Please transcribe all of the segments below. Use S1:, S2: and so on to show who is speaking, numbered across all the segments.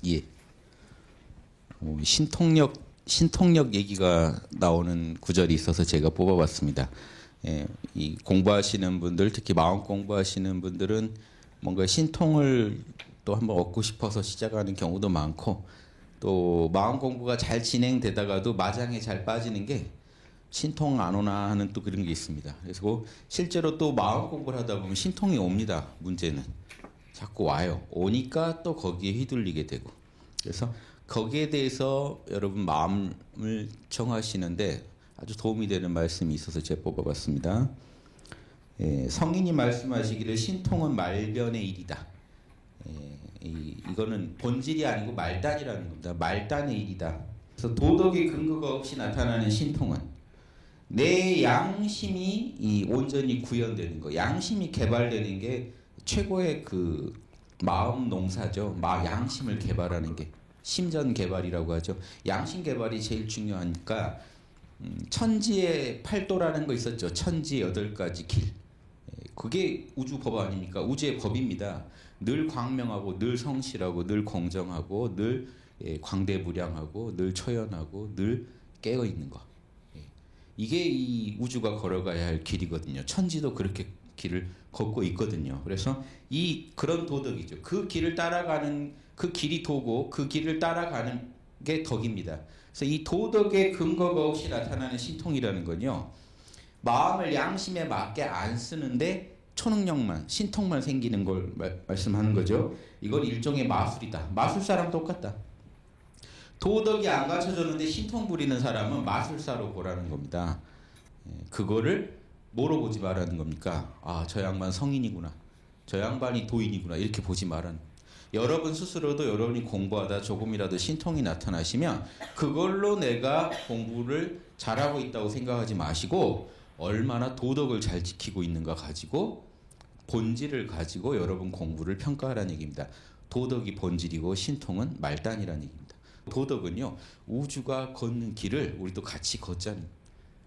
S1: 예. 신통력 얘기가 나오는 구절이 있어서 제가 뽑아봤습니다. 예, 이 공부하시는 분들, 특히 마음 공부하시는 분들은 뭔가 신통을 또 한번 얻고 싶어서 시작하는 경우도 많고, 또 마음 공부가 잘 진행되다가도 마장에 잘 빠지는 게 신통 안 오나 하는 또 그런 게 있습니다. 그래서 실제로 또 마음 공부를 하다 보면 신통이 옵니다. 문제는 자꾸 와요. 오니까 또 거기에 휘둘리게 되고. 그래서 거기에 대해서 여러분 마음을 정하시는데 아주 도움이 되는 말씀이 있어서 제가 뽑아봤습니다. 예, 성인이 말씀하시기를 신통은 말변의 일이다. 이거는 본질이 아니고 말단이라는 겁니다. 말단의 일이다. 그래서 도덕의 근거가 없이 나타나는 신통은 내 양심이 온전히 구현되는 거, 양심이 개발되는 게 최고의 그 마음 농사죠. 양심을 개발하는 게 심전 개발이라고 하죠. 양심 개발이 제일 중요하니까 천지의 팔도라는 거 있었죠. 천지의 8가지 길. 그게 우주 법 아닙니까? 우주의 법입니다. 늘 광명하고 늘 성실하고 늘 공정하고 늘 광대무량하고 늘 초연하고 늘 깨어있는 거. 이게 이 우주가 걸어가야 할 길이거든요. 천지도 그렇게 길을 걷고 있거든요. 그래서 그런 도덕이죠. 그 길을 따라가는 그 길이 도고 그 길을 따라가는 게 덕입니다. 그래서 이 도덕의 근거가 없이 나타나는 신통이라는 건요. 마음을 양심에 맞게 안 쓰는데 초능력만, 신통만 생기는 걸 말씀하는 거죠. 이건 일종의 마술이다. 마술사랑 똑같다. 도덕이 안 갖춰졌는데 신통 부리는 사람은 마술사로 보라는 겁니다. 그거를 뭐로 보지 말라는 겁니까? 아, 저 양반 성인이구나. 저 양반이 도인이구나. 이렇게 보지 말라는. 여러분 스스로도 여러분이 공부하다 조금이라도 신통이 나타나시면 그걸로 내가 공부를 잘하고 있다고 생각하지 마시고 얼마나 도덕을 잘 지키고 있는가 가지고 본질을 가지고 여러분 공부를 평가하라는 얘기입니다. 도덕이 본질이고 신통은 말단이라는 얘기입니다. 도덕은요, 우주가 걷는 길을 우리도 같이 걷자는.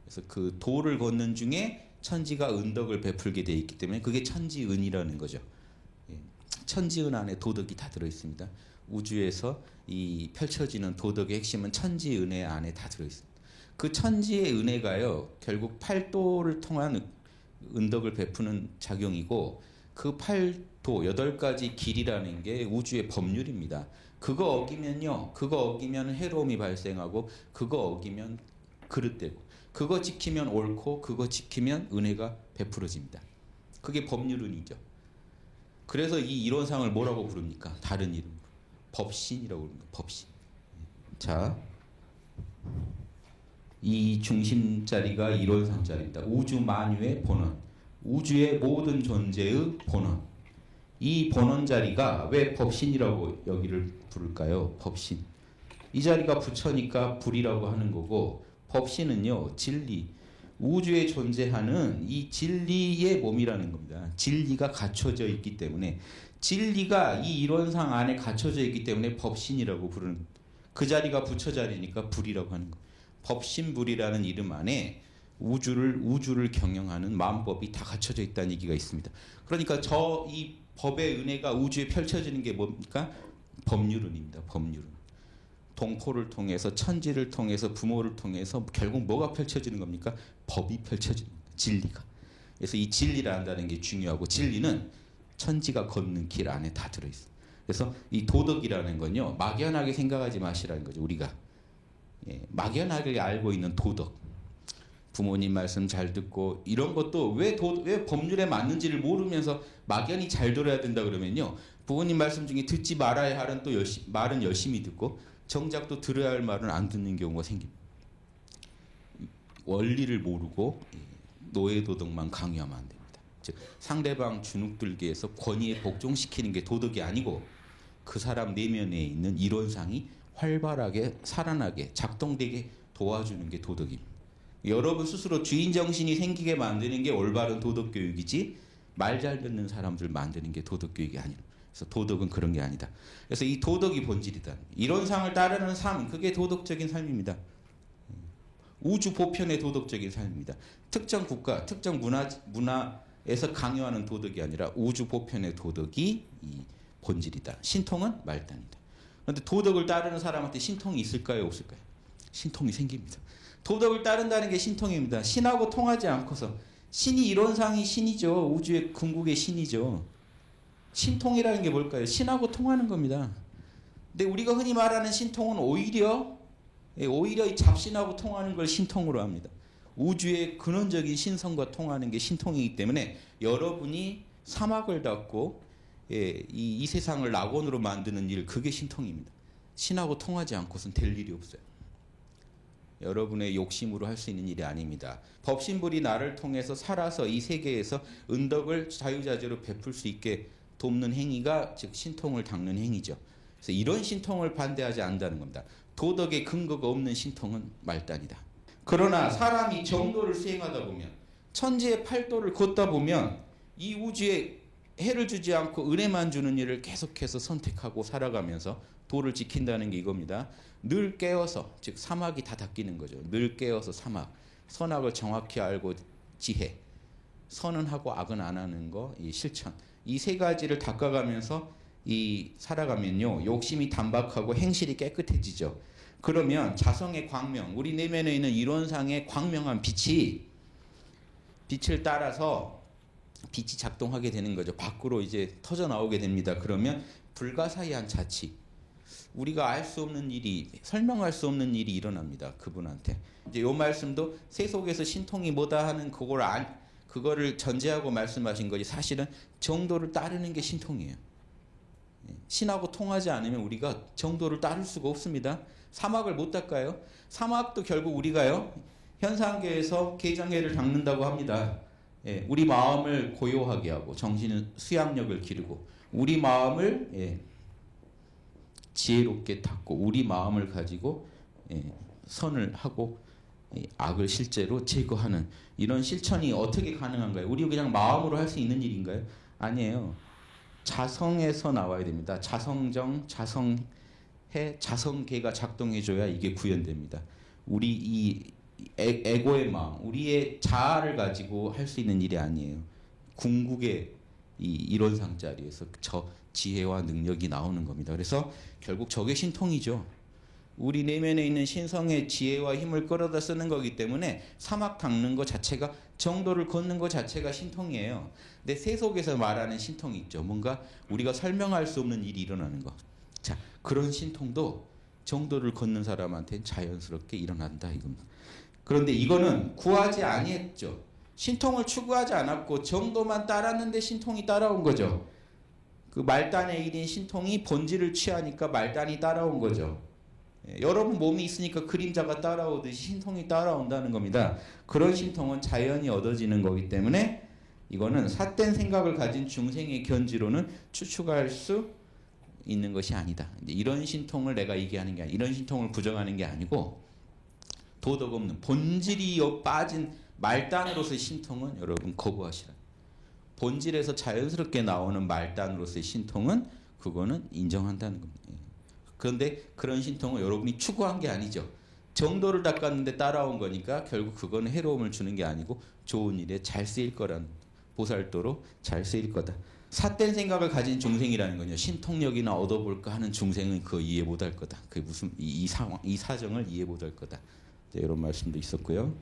S1: 그래서 그 도를 걷는 중에 천지가 은덕을 베풀게 되어 있기 때문에 그게 천지은이라는 거죠. 천지은 안에 도덕이 다 들어있습니다. 우주에서 이 펼쳐지는 도덕의 핵심은 천지은혜 안에 다 들어있습니다. 그 천지의 은혜가요, 결국 팔도를 통한 은덕을 베푸는 작용이고, 그 팔도 8가지 길이라는 게 우주의 법률입니다. 그거 어기면 해로움이 발생하고, 그거 어기면 그릇되고, 그거 지키면 옳고, 그거 지키면 은혜가 베풀어집니다. 그게 법률은이죠. 그래서 이 이론상을 뭐라고 부릅니까? 다른 이름, 법신이라고 부릅니다. 법신. 자, 이 중심자리가 이론상자리입니다. 우주 만유의 본원, 우주의 모든 존재의 본원. 이 본원 자리가 왜 법신이라고 여기를 부를까요? 법신. 이 자리가 부처니까 불이라고 하는 거고, 법신은요, 진리. 우주에 존재하는 이 진리의 몸이라는 겁니다. 진리가 갖춰져 있기 때문에, 진리가 이 이론상 안에 갖춰져 있기 때문에 법신이라고 부르는, 그 자리가 부처 자리니까 불이라고 하는 거예요. 법신불이라는 이름 안에 우주를 경영하는 마음법이 다 갖춰져 있다는 얘기가 있습니다. 그러니까 이 법의 은혜가 우주에 펼쳐지는 게 뭡니까? 법률은입니다. 법률은. 동포를 통해서, 천지를 통해서, 부모를 통해서 결국 뭐가 펼쳐지는 겁니까? 법이 펼쳐지는 겁니다. 진리가. 그래서 이 진리를 안다는 게 중요하고, 진리는 천지가 걷는 길 안에 다 들어있어요. 그래서 이 도덕이라는 건요, 막연하게 생각하지 마시라는 거죠. 우리가 막연하게 알고 있는 도덕, 부모님 말씀 잘 듣고 이런 것도 왜 법률에 맞는지를 모르면서 막연히 잘 들어야 된다 그러면요, 부모님 말씀 중에 듣지 말아야 할 또 말은 열심히 듣고 정작 또 들어야 할 말은 안 듣는 경우가 생깁니다. 원리를 모르고 노예도덕만 강요하면 안 됩니다. 즉 상대방 주눅들게 해서 권위에 복종시키는 게 도덕이 아니고, 그 사람 내면에 있는 이론상이 활발하게 살아나게 작동되게 도와주는 게 도덕입니다. 여러분 스스로 주인정신이 생기게 만드는 게 올바른 도덕교육이지, 말 잘 듣는 사람들 만드는 게 도덕교육이 아니라. 그래서 도덕은 그런 게 아니다. 그래서 이 도덕이 본질이다. 이론상을 따르는 삶, 그게 도덕적인 삶입니다. 우주 보편의 도덕적인 삶입니다. 특정 국가, 특정 문화에서 강요하는 도덕이 아니라 우주 보편의 도덕이 이 본질이다. 신통은 말단이다. 그런데 도덕을 따르는 사람한테 신통이 있을까요, 없을까요? 신통이 생깁니다. 도덕을 따른다는 게 신통입니다. 신하고 통하지 않고서, 신이 이론상이 신이죠. 우주의 궁극의 신이죠. 신통이라는 게 뭘까요? 신하고 통하는 겁니다. 근데 우리가 흔히 말하는 신통은 오히려 이 잡신하고 통하는 걸 신통으로 합니다. 우주의 근원적인 신성과 통하는 게 신통이기 때문에 여러분이 사막을 닫고 이 세상을 낙원으로 만드는 일, 그게 신통입니다. 신하고 통하지 않고선 될 일이 없어요. 여러분의 욕심으로 할 수 있는 일이 아닙니다. 법신불이 나를 통해서 살아서 이 세계에서 은덕을 자유자재로 베풀 수 있게 돕는 행위가 즉 신통을 닦는 행위죠. 그래서 이런 신통을 반대하지 않는다는 겁니다. 도덕의 근거가 없는 신통은 말단이다. 그러나 사람이 정도를 수행하다 보면, 천지의 팔도를 걷다 보면 이 우주에 해를 주지 않고 은혜만 주는 일을 계속해서 선택하고 살아가면서 도를 지킨다는 게 이겁니다. 늘 깨어서, 즉 사막이 다 닦이는 거죠. 늘 깨어서 사막, 선악을 정확히 알고 지혜, 선은 하고 악은 안 하는 거, 이 실천, 이 세 가지를 닦아가면서 살아가면요, 욕심이 단박하고 행실이 깨끗해지죠. 그러면 자성의 광명, 우리 내면에 있는 이론상의 광명한 빛을 따라서 빛이 작동하게 되는 거죠. 밖으로 이제 터져 나오게 됩니다. 그러면 불가사의한 자치, 우리가 알 수 없는 일이, 설명할 수 없는 일이 일어납니다. 그분한테. 이제 요 말씀도 세속에서 신통이 뭐다 하는 그거를 전제하고 말씀하신 거지, 사실은 정도를 따르는 게 신통이에요. 신하고 통하지 않으면 우리가 정도를 따를 수가 없습니다. 사막을 못 닦아요. 사막도 결국 우리가요, 현상계에서 개정계를 닦는다고 합니다. 우리 마음을 고요하게 하고 정신은 수양력을 기르고 우리 마음을 지혜롭게 닦고 우리 마음을 가지고 선을 하고 악을 실제로 제거하는 이런 실천이 어떻게 가능한가요? 우리 그냥 마음으로 할 수 있는 일인가요? 아니에요. 자성에서 나와야 됩니다. 자성정, 자성해, 자성계가 작동해줘야 이게 구현됩니다. 우리 이 에고의 마음, 우리의 자아를 가지고 할 수 있는 일이 아니에요. 궁극의 이 이론상 자리에서 저 지혜와 능력이 나오는 겁니다. 그래서 결국 저게 신통이죠. 우리 내면에 있는 신성의 지혜와 힘을 끌어다 쓰는 거기 때문에 사막 닦는 것 자체가, 정도를 걷는 것 자체가 신통이에요. 근데 세속에서 말하는 신통이 있죠. 뭔가 우리가 설명할 수 없는 일이 일어나는 거. 자, 그런 신통도 정도를 걷는 사람한테는 자연스럽게 일어난다 이겁니다. 그런데 이거는 구하지 아니했죠. 신통을 추구하지 않았고 정도만 따랐는데 신통이 따라온 거죠. 그 말단의 일인 신통이 본질을 취하니까 말단이 따라온 거죠. 여러분 몸이 있으니까 그림자가 따라오듯이 신통이 따라온다는 겁니다. 그런 신통은 자연히 얻어지는 거기 때문에 이거는 삿된 생각을 가진 중생의 견지로는 추측할 수 있는 것이 아니다. 이런 신통을 내가 얘기하는 게 아니고, 이런 신통을 부정하는 게 아니고, 도덕 없는 본질이 빠진 말단으로서의 신통은 여러분 거부하시라. 본질에서 자연스럽게 나오는 말단으로서의 신통은 그거는 인정한다는 겁니다. 그런데 그런 신통을 여러분이 추구한 게 아니죠. 정도를 닦았는데 따라온 거니까 결국 그거는 해로움을 주는 게 아니고 좋은 일에 잘 쓰일 거라는, 보살도로 잘 쓰일 거다. 삿된 생각을 가진 중생이라는 건요, 신통력이나 얻어볼까 하는 중생은 그거 이해 못할 거다. 그게 무슨 이 상황, 이 사정을 이해 못할 거다. 이런 말씀도 있었고요.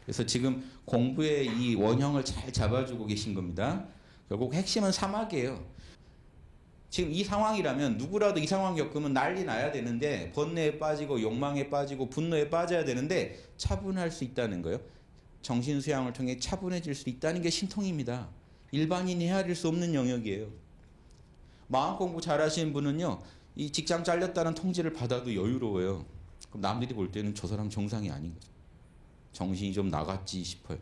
S1: 그래서 지금 공부의 이 원형을 잘 잡아주고 계신 겁니다. 결국 핵심은 사막이에요. 지금 이 상황이라면 누구라도 이 상황 겪으면 난리 나야 되는데, 번뇌에 빠지고 욕망에 빠지고 분노에 빠져야 되는데 차분할 수 있다는 거예요. 정신 수양을 통해 차분해질 수 있다는 게 신통입니다. 일반인이 헤아릴 수 없는 영역이에요. 마음 공부 잘하시는 분은요, 이 직장 잘렸다는 통지를 받아도 여유로워요. 그럼 남들이 볼 때는 저 사람 정상이 아닌 거죠. 정신이 좀 나갔지 싶어요.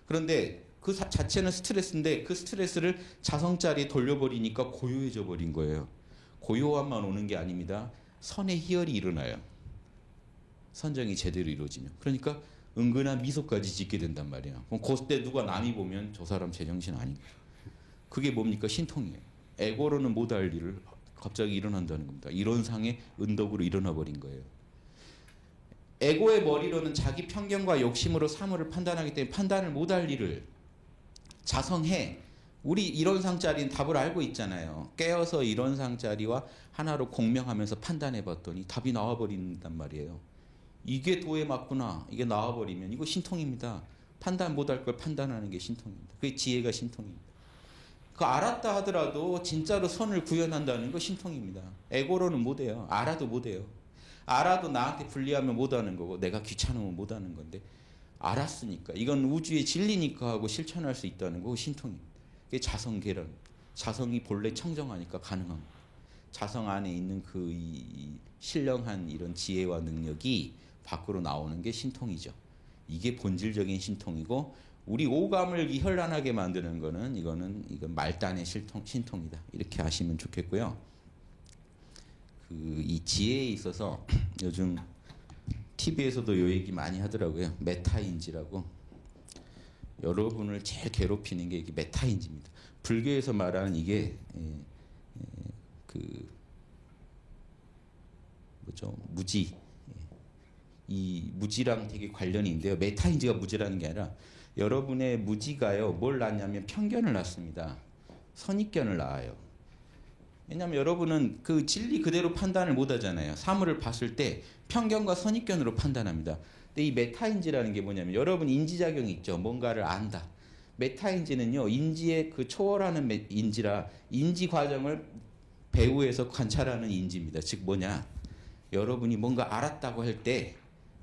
S1: 그런데 그 자체는 스트레스인데 그 스트레스를 자성자리에 돌려버리니까 고요해져 버린 거예요. 고요함만 오는 게 아닙니다. 선의 희열이 일어나요. 선정이 제대로 이루어지면. 그러니까 은근한 미소까지 짓게 된단 말이에요. 그럼 그때 누가 남이 보면 저 사람 제정신 아닌 거예요. 그게 뭡니까? 신통이에요. 에고로는 못할 일을 갑자기 일어난다는 겁니다. 이론상의 은덕으로 일어나 버린 거예요. 에고의 머리로는 자기 편견과 욕심으로 사물을 판단하기 때문에 판단을 못할 일을 자성해, 우리 이론상짜리는 답을 알고 있잖아요. 깨어서 이론상짜리와 하나로 공명하면서 판단해봤더니 답이 나와버린단 말이에요. 이게 도에 맞구나. 이게 나와버리면 이거 신통입니다. 판단 못할 걸 판단하는 게 신통입니다. 그게 지혜가 신통입니다. 그 알았다 하더라도 진짜로 선을 구현한다는 거 신통입니다. 에고로는 못해요. 알아도 못해요. 알아도 나한테 불리하면 못하는 거고 내가 귀찮으면 못하는 건데 알았으니까 이건 우주의 진리니까 하고 실천할 수 있다는 거 신통입니다. 그게 자성계론. 자성이 본래 청정하니까 가능한 거예요. 자성 안에 있는 그 신령한 이런 지혜와 능력이 밖으로 나오는 게 신통이죠. 이게 본질적인 신통이고 우리 오감을 현란하게 만드는 거는 이건 말단의 신통이다. 이렇게 아시면 좋겠고요. 이 지혜에 있어서 요즘 TV에서도 요 얘기 많이 하더라고요. 메타인지라고. 여러분을 제일 괴롭히는 게 이게 메타인지입니다. 불교에서 말하는 이게 무지. 이 무지랑 되게 관련이 있는데요. 메타인지가 무지라는 게 아니라 여러분의 무지가요. 뭘 낳냐면 편견을 낳습니다. 선입견을 낳아요. 왜냐하면 여러분은 그 진리 그대로 판단을 못 하잖아요. 사물을 봤을 때 편견과 선입견으로 판단합니다. 근데 이 메타인지라는 게 뭐냐면 여러분 인지작용이 있죠. 뭔가를 안다. 메타인지는요. 인지의 그 초월하는 인지라 인지 과정을 배후에서 관찰하는 인지입니다. 즉 뭐냐. 여러분이 뭔가 알았다고 할 때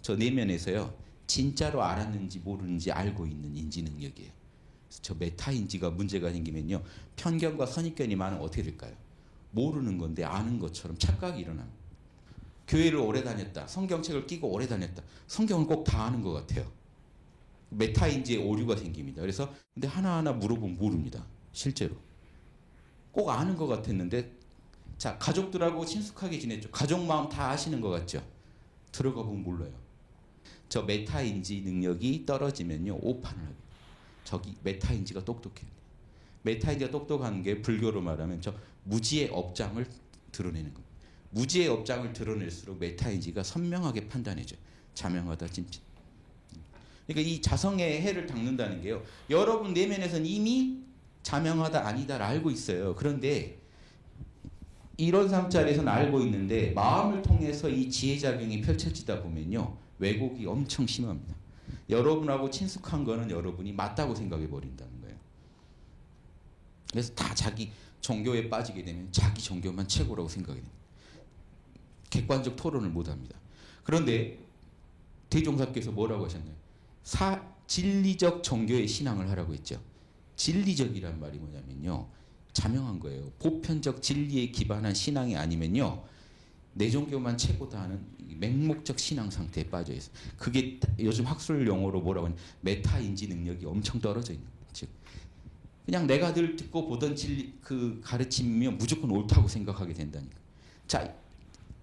S1: 저 내면에서요. 진짜로 알았는지 모르는지 알고 있는 인지 능력이에요. 그래서 저 메타인지가 문제가 생기면요. 편견과 선입견이 많으면 어떻게 될까요? 모르는 건데 아는 것처럼 착각이 일어납니다. 교회를 오래 다녔다. 성경책을 끼고 오래 다녔다. 성경을 꼭 다 아는 것 같아요. 메타인지에 오류가 생깁니다. 그래서 근데 하나하나 물어보면 모릅니다. 실제로. 꼭 아는 것 같았는데 자 가족들하고 친숙하게 지냈죠. 가족 마음 다 아시는 것 같죠. 들어가 보면 몰라요. 저 메타인지 능력이 떨어지면요. 오판을 합니다. 저기 메타인지가 똑똑해요. 메타인지가 똑똑한 게 불교로 말하면 저 무지의 업장을 드러내는 겁니다. 무지의 업장을 드러낼수록 메타인지가 선명하게 판단해줘요. 자명하다 찜찜. 그러니까 이 자성의 해를 닦는다는 게요. 여러분 내면에서는 이미 자명하다 아니다를 알고 있어요. 그런데 이런 상자리에서는 알고 있는데 마음을 통해서 이 지혜작용이 펼쳐지다 보면요. 왜곡이 엄청 심합니다. 여러분하고 친숙한 거는 여러분이 맞다고 생각해 버린다는 거예요. 그래서 다 자기 종교에 빠지게 되면 자기 종교만 최고라고 생각이 됩니다. 객관적 토론을 못합니다. 그런데 대종사께서 뭐라고 하셨나요? 진리적 종교의 신앙을 하라고 했죠. 진리적이란 말이 뭐냐면요. 자명한 거예요. 보편적 진리에 기반한 신앙이 아니면요. 내 종교만 최고다 하는 맹목적 신앙 상태에 빠져 있어요. 그게 요즘 학술 용어로 뭐라고 하냐 메타인지 능력이 엄청 떨어져 있는 거예요. 즉 그냥 내가 늘 듣고 보던 진리 그 가르침이면 무조건 옳다고 생각하게 된다니까. 자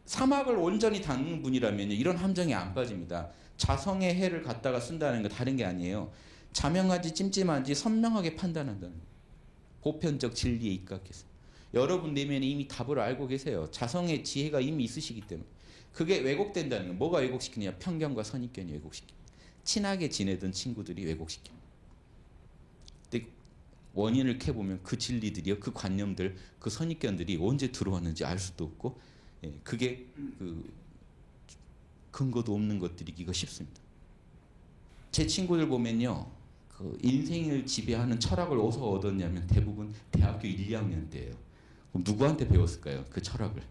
S1: 사막을 온전히 닦는 분이라면 이런 함정에 안 빠집니다. 자성의 해를 갖다가 쓴다는 거 다른 게 아니에요. 자명한지 찜찜한지 선명하게 판단한다는 거예요. 보편적 진리에 입각해서. 여러분 내면에 이미 답을 알고 계세요. 자성의 지혜가 이미 있으시기 때문에. 그게 왜곡된다는 건 뭐가 왜곡시키냐. 편견과 선입견이 왜곡시킵니다. 친하게 지내던 친구들이 왜곡시킵니다. 근데 원인을 캐보면 그 진리들이요. 그 관념들, 그 선입견들이 언제 들어왔는지 알 수도 없고 그게 그 근거도 없는 것들이기가 쉽습니다. 제 친구들 보면요. 그 인생을 지배하는 철학을 어디서 얻었냐면 대부분 대학교 1, 2학년 때예요. 그럼 누구한테 배웠을까요? 그 철학을.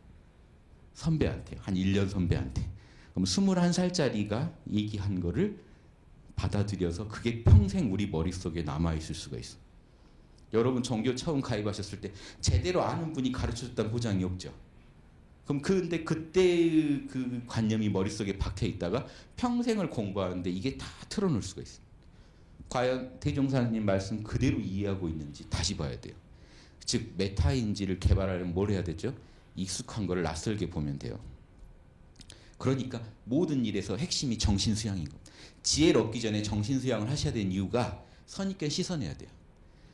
S1: 선배한테. 한 1년 선배한테. 그럼 21살짜리가 얘기한 거를 받아들여서 그게 평생 우리 머릿속에 남아있을 수가 있어요. 여러분 종교 처음 가입하셨을 때 제대로 아는 분이 가르쳐줬다는 보장이 없죠. 그럼 근데 그때 그 관념이 머릿속에 박혀 있다가 평생을 공부하는데 이게 다 틀어놓을 수가 있어요. 과연 대종사님 말씀 그대로 이해하고 있는지 다시 봐야 돼요. 즉 메타인지를 개발하려면 뭘 해야 되죠? 익숙한 걸 낯설게 보면 돼요. 그러니까 모든 일에서 핵심이 정신수양인 겁니다. 지혜를 얻기 전에 정신수양을 하셔야 되는 이유가 선입견 씻어내야 돼요.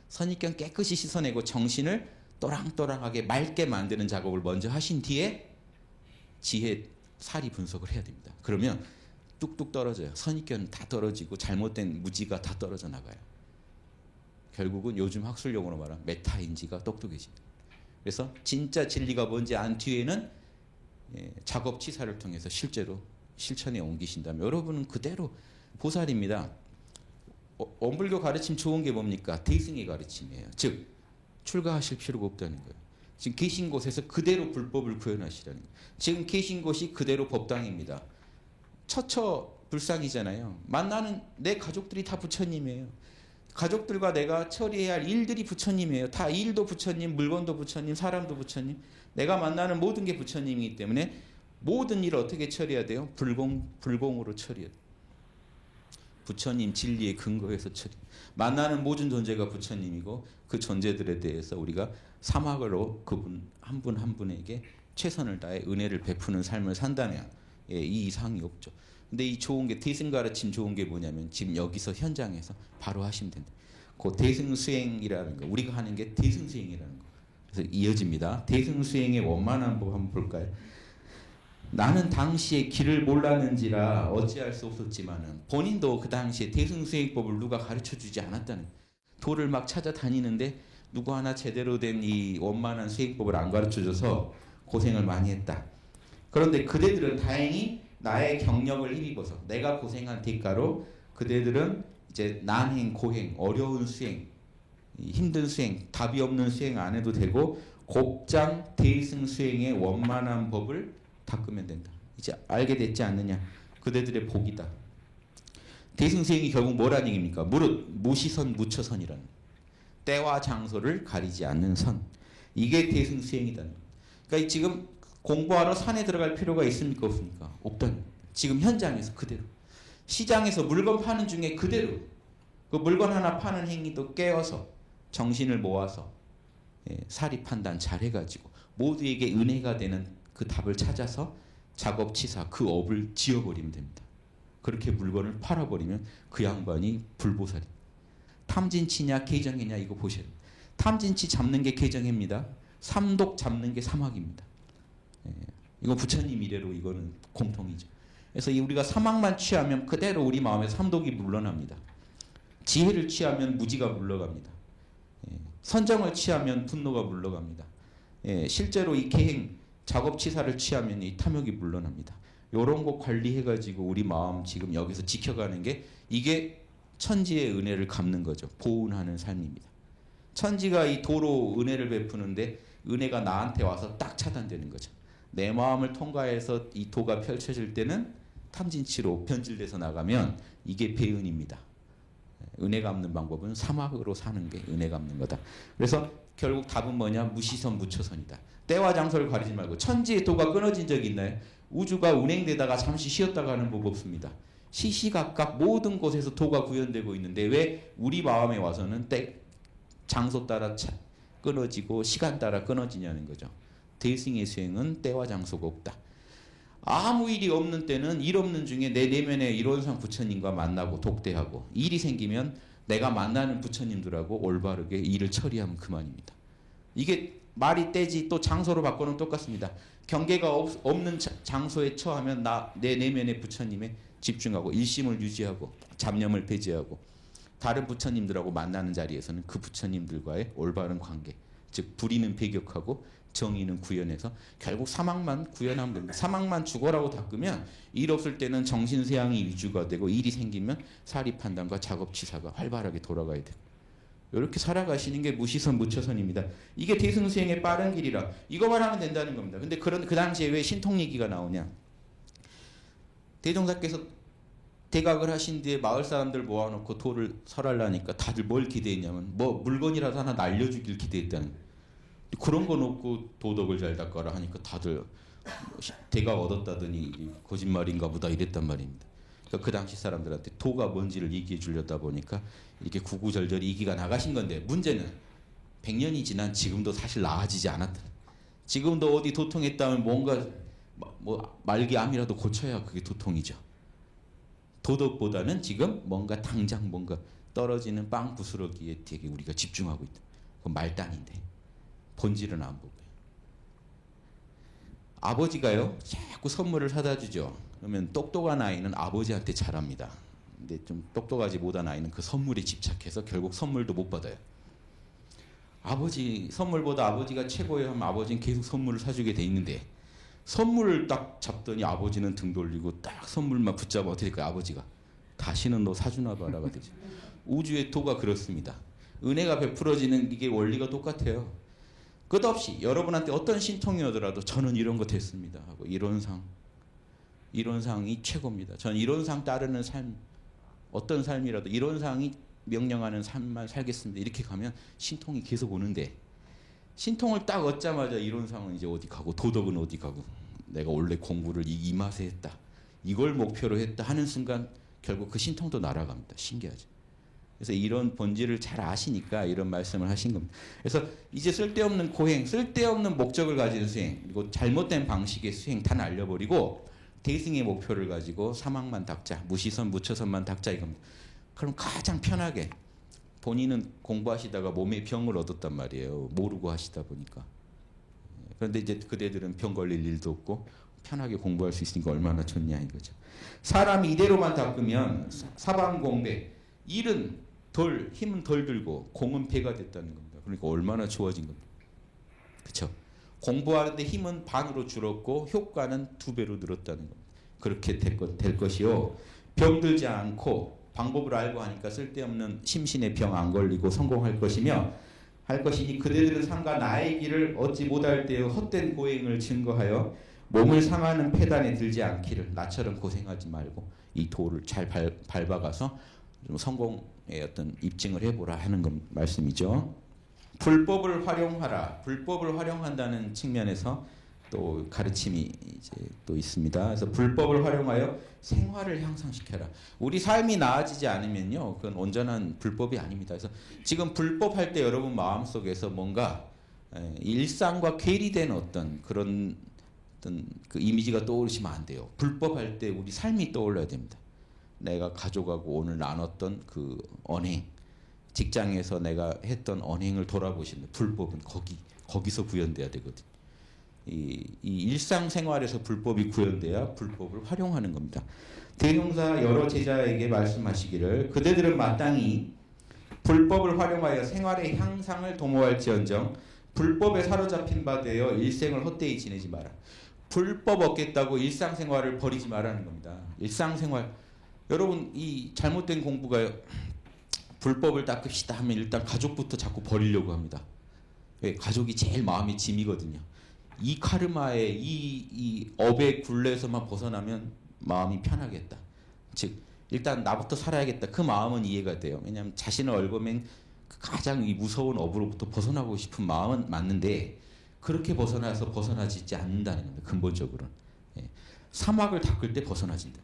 S1: 선입견 깨끗이 씻어내고 정신을 또랑또랑하게 맑게 만드는 작업을 먼저 하신 뒤에 지혜 사리 분석을 해야 됩니다. 그러면 뚝뚝 떨어져요. 선입견 다 떨어지고 잘못된 무지가 다 떨어져 나가요. 결국은 요즘 학술용어로 말하면 메타인지가 똑똑해집니다. 그래서 진짜 진리가 뭔지 안 뒤에는 작업 치사를 통해서 실제로 실천에 옮기신다면 여러분은 그대로 보살입니다. 원불교 가르침 좋은 게 뭡니까? 대승의 가르침이에요. 즉 출가하실 필요가 없다는 거예요. 지금 계신 곳에서 그대로 불법을 구현하시라는 거예요. 지금 계신 곳이 그대로 법당입니다. 처처 불상이잖아요. 만나는 내 가족들이 다 부처님이에요. 가족들과 내가 처리해야 할 일들이 부처님이에요. 다 일도 부처님, 물건도 부처님, 사람도 부처님. 내가 만나는 모든 게 부처님이기 때문에 모든 일을 어떻게 처리해야 돼요? 불공으로 처리해야 돼요. 부처님 진리의 근거에서 처리. 만나는 모든 존재가 부처님이고 그 존재들에 대해서 우리가 사막으로 그분 한 분 한 분에게 최선을 다해 은혜를 베푸는 삶을 산다면 이 이상이 없죠. 근데 이 좋은 게 대승 가르침 좋은 게 뭐냐면 지금 여기서 현장에서 바로 하시면 된다. 그 대승 수행이라는 거 우리가 하는 게 대승 수행이라는 거. 그래서 이어집니다. 대승 수행의 원만한 법 한번 볼까요? 나는 당시에 길을 몰랐는지라 어찌할 수 없었지만은 본인도 그 당시에 대승수행법을 누가 가르쳐주지 않았다는 도를 막 찾아다니는데 누구 하나 제대로 된 이 원만한 수행법을 안 가르쳐줘서 고생을 많이 했다. 그런데 그대들은 다행히 나의 경력을 힘입어서 내가 고생한 대가로 그대들은 이제 난행, 고행, 어려운 수행, 힘든 수행, 답이 없는 수행 안 해도 되고 곱장 대승 수행의 원만한 법을 닦으면 된다. 이제 알게 됐지 않느냐. 그대들의 복이다. 대승수행이 결국 뭐라는 얘기입니까? 무릇 무시선 무처선이라는 때와 장소를 가리지 않는 선. 이게 대승수행이다. 그러니까 지금 공부하러 산에 들어갈 필요가 있습니까? 없습니까? 없다는. 지금 현장에서 그대로. 시장에서 물건 파는 중에 그대로. 그 물건 하나 파는 행위도 깨어서 정신을 모아서 사리 판단 잘 해가지고 모두에게 은혜가 되는 그 답을 찾아서 작업치사 그 업을 지어버리면 됩니다. 그렇게 물건을 팔아버리면 그 양반이 불보살이. 탐진치냐 개정이냐 이거 보셔야 돼요. 탐진치 잡는 게 개정입니다. 삼독 잡는 게 사막입니다. 이거 부처님 이래로 이거는 공통이죠. 그래서 우리가 사막만 취하면 그대로 우리 마음에 삼독이 물러납니다. 지혜를 취하면 무지가 물러갑니다. 선정을 취하면 분노가 물러갑니다. 실제로 이 계행 작업치사를 취하면 이 탐욕이 물러납니다. 이런 거 관리해가지고 우리 마음 지금 여기서 지켜가는 게 이게 천지의 은혜를 갚는 거죠. 보훈하는 삶입니다. 천지가 이 도로 은혜를 베푸는데 은혜가 나한테 와서 딱 차단되는 거죠. 내 마음을 통과해서 이 도가 펼쳐질 때는 탐진치로 변질돼서 나가면 이게 배은입니다. 은혜 갚는 방법은 사막으로 사는 게 은혜 갚는 거다. 그래서 결국 답은 뭐냐? 무시선 무처선이다. 때와 장소를 가리지 말고 천지의 도가 끊어진 적이 있나요? 우주가 운행되다가 잠시 쉬었다가 하는 법 없습니다. 시시각각 모든 곳에서 도가 구현되고 있는데 왜 우리 마음에 와서는 때, 장소 따라 끊어지고 시간 따라 끊어지냐는 거죠. 대승의 수행은 때와 장소가 없다. 아무 일이 없는 때는 일 없는 중에 내 내면의 일원상 부처님과 만나고 독대하고 일이 생기면 내가 만나는 부처님들하고 올바르게 일을 처리하면 그만입니다. 이게 말이 떼지 또 장소로 바꿔는 똑같습니다. 경계가 없는 장소에 처하면 내 내면의 부처님에 집중하고 일심을 유지하고 잡념을 배제하고 다른 부처님들하고 만나는 자리에서는 그 부처님들과의 올바른 관계 즉 불의는 배격하고 정의는 구현해서 결국 사막만 구현하면 됩니다. 사막만 죽어라고 닦으면 일 없을 때는 정신세양이 위주가 되고 일이 생기면 사리판단과 작업치사가 활발하게 돌아가야 돼요. 이렇게 살아가시는 게 무시선 무처선입니다. 이게 대승수행의 빠른 길이라 이거만 하면 된다는 겁니다. 근데 그 당시에 왜 신통 얘기가 나오냐. 대종사께서 대각을 하신 뒤에 마을 사람들 모아놓고 도를 설하려니까 다들 뭘 기대했냐면 뭐 물건이라도 하나 날려주길 기대했다는 그런 건 없고 도덕을 잘 닦아라 하니까 다들 대각 얻었다더니 거짓말인가 보다 이랬단 말입니다. 그러니까 그 당시 사람들한테 도가 뭔지를 얘기해 주려다 보니까 이렇게 구구절절히 이기가 나가신 건데 문제는 100년이 지난 지금도 사실 나아지지 않았다. 지금도 어디 도통했다면 뭔가 뭐 말기암이라도 고쳐야 그게 도통이죠. 도덕보다는 지금 뭔가 당장 뭔가 떨어지는 빵 부스러기에 되게 우리가 집중하고 있다. 그건 말단인데 본질은 안 보고요. 아버지가요 자꾸 선물을 사다 주죠. 그러면 똑똑한 아이는 아버지한테 잘합니다. 근데 좀 똑똑하지 못한 아이는 그 선물에 집착해서 결국 선물도 못 받아요. 아버지 선물보다 아버지가 최고예요 하면 아버지는 계속 선물을 사주게 돼 있는데 선물을 딱 잡더니 아버지는 등 돌리고 딱 선물만 붙잡아 어떻게 될까요? 아버지가 다시는 너 사주나 봐라가 되죠. 우주의 도가 그렇습니다. 은혜가 베풀어지는 이게 원리가 똑같아요. 끝없이 여러분한테 어떤 신통이 오더라도 저는 이런 거 됐습니다 하고 이론상이 최고입니다. 저는 이론상 따르는 삶 어떤 삶이라도 이론상이 명령하는 삶만 살겠습니다. 이렇게 가면 신통이 계속 오는데 신통을 딱 얻자마자 이론상은 이제 어디 가고 도덕은 어디 가고 내가 원래 공부를 이 맛에 했다. 이걸 목표로 했다 하는 순간 결국 그 신통도 날아갑니다. 신기하죠. 그래서 이런 본질을 잘 아시니까 이런 말씀을 하신 겁니다. 그래서 이제 쓸데없는 고행, 쓸데없는 목적을 가진 수행, 그리고 잘못된 방식의 수행 다 날려버리고 대승의 목표를 가지고 사막만 닦자, 무시선, 무처선만 닦자 이겁니다. 그럼 가장 편하게 본인은 공부하시다가 몸에 병을 얻었단 말이에요. 모르고 하시다 보니까. 그런데 이제 그대들은 병 걸릴 일도 없고 편하게 공부할 수 있으니까 얼마나 좋냐 이거죠. 사람이 이대로만 닦으면 사방공배, 일은 덜, 힘은 덜 들고 공은 배가 됐다는 겁니다. 그러니까 얼마나 좋아진 겁니다. 그렇죠? 공부하는데 힘은 반으로 줄었고 효과는 2배로 늘었다는 겁니다. 그렇게 될 것이요. 병들지 않고 방법을 알고 하니까 쓸데없는 심신의 병 안 걸리고 성공할 것이며 할 것이니 그대들은 삼가 나의 길을 얻지 못할 때의 헛된 고행을 증거하여 몸을 상하는 폐단에 들지 않기를 나처럼 고생하지 말고 이 도를 잘 밟아가서 좀 성공의 어떤 입증을 해보라 하는 말씀이죠. 불법을 활용하라. 불법을 활용한다는 측면에서 또 가르침이 이제 또 있습니다. 그래서 불법을 활용하여 생활을 향상시켜라. 우리 삶이 나아지지 않으면요, 그건 온전한 불법이 아닙니다. 그래서 지금 불법할 때 여러분 마음속에서 뭔가 일상과 괴리된 어떤 그런 어떤 그 이미지가 떠오르시면 안 돼요. 불법할 때 우리 삶이 떠올라야 됩니다. 내가 가족하고 오늘 나눴던 그 언행, 직장에서 내가 했던 언행을 돌아보시면 불법은 거기서 구현돼야 되거든요. 이 일상생활에서 불법이 구현돼야 불법을 활용하는 겁니다. 대종사 여러 제자에게 말씀하시기를 그대들은 마땅히 불법을 활용하여 생활의 향상을 도모할지언정 불법에 사로잡힌 바 되어 일생을 헛되이 지내지 마라. 불법 얻겠다고 일상생활을 버리지 말라는 겁니다. 일상생활 여러분 이 잘못된 공부가 불법을 닦읍시다 하면 일단 가족부터 자꾸 버리려고 합니다. 왜? 가족이 제일 마음이 짐이거든요. 이 카르마에 이 업의 굴레에서만 벗어나면 마음이 편하겠다. 즉 일단 나부터 살아야겠다. 그 마음은 이해가 돼요. 왜냐하면 자신을 얽어맨 가장 이 무서운 업으로부터 벗어나고 싶은 마음은 맞는데 그렇게 벗어나서 벗어나지 않는다는 겁니다. 근본적으로는. 사막을 닦을 때 벗어나진다.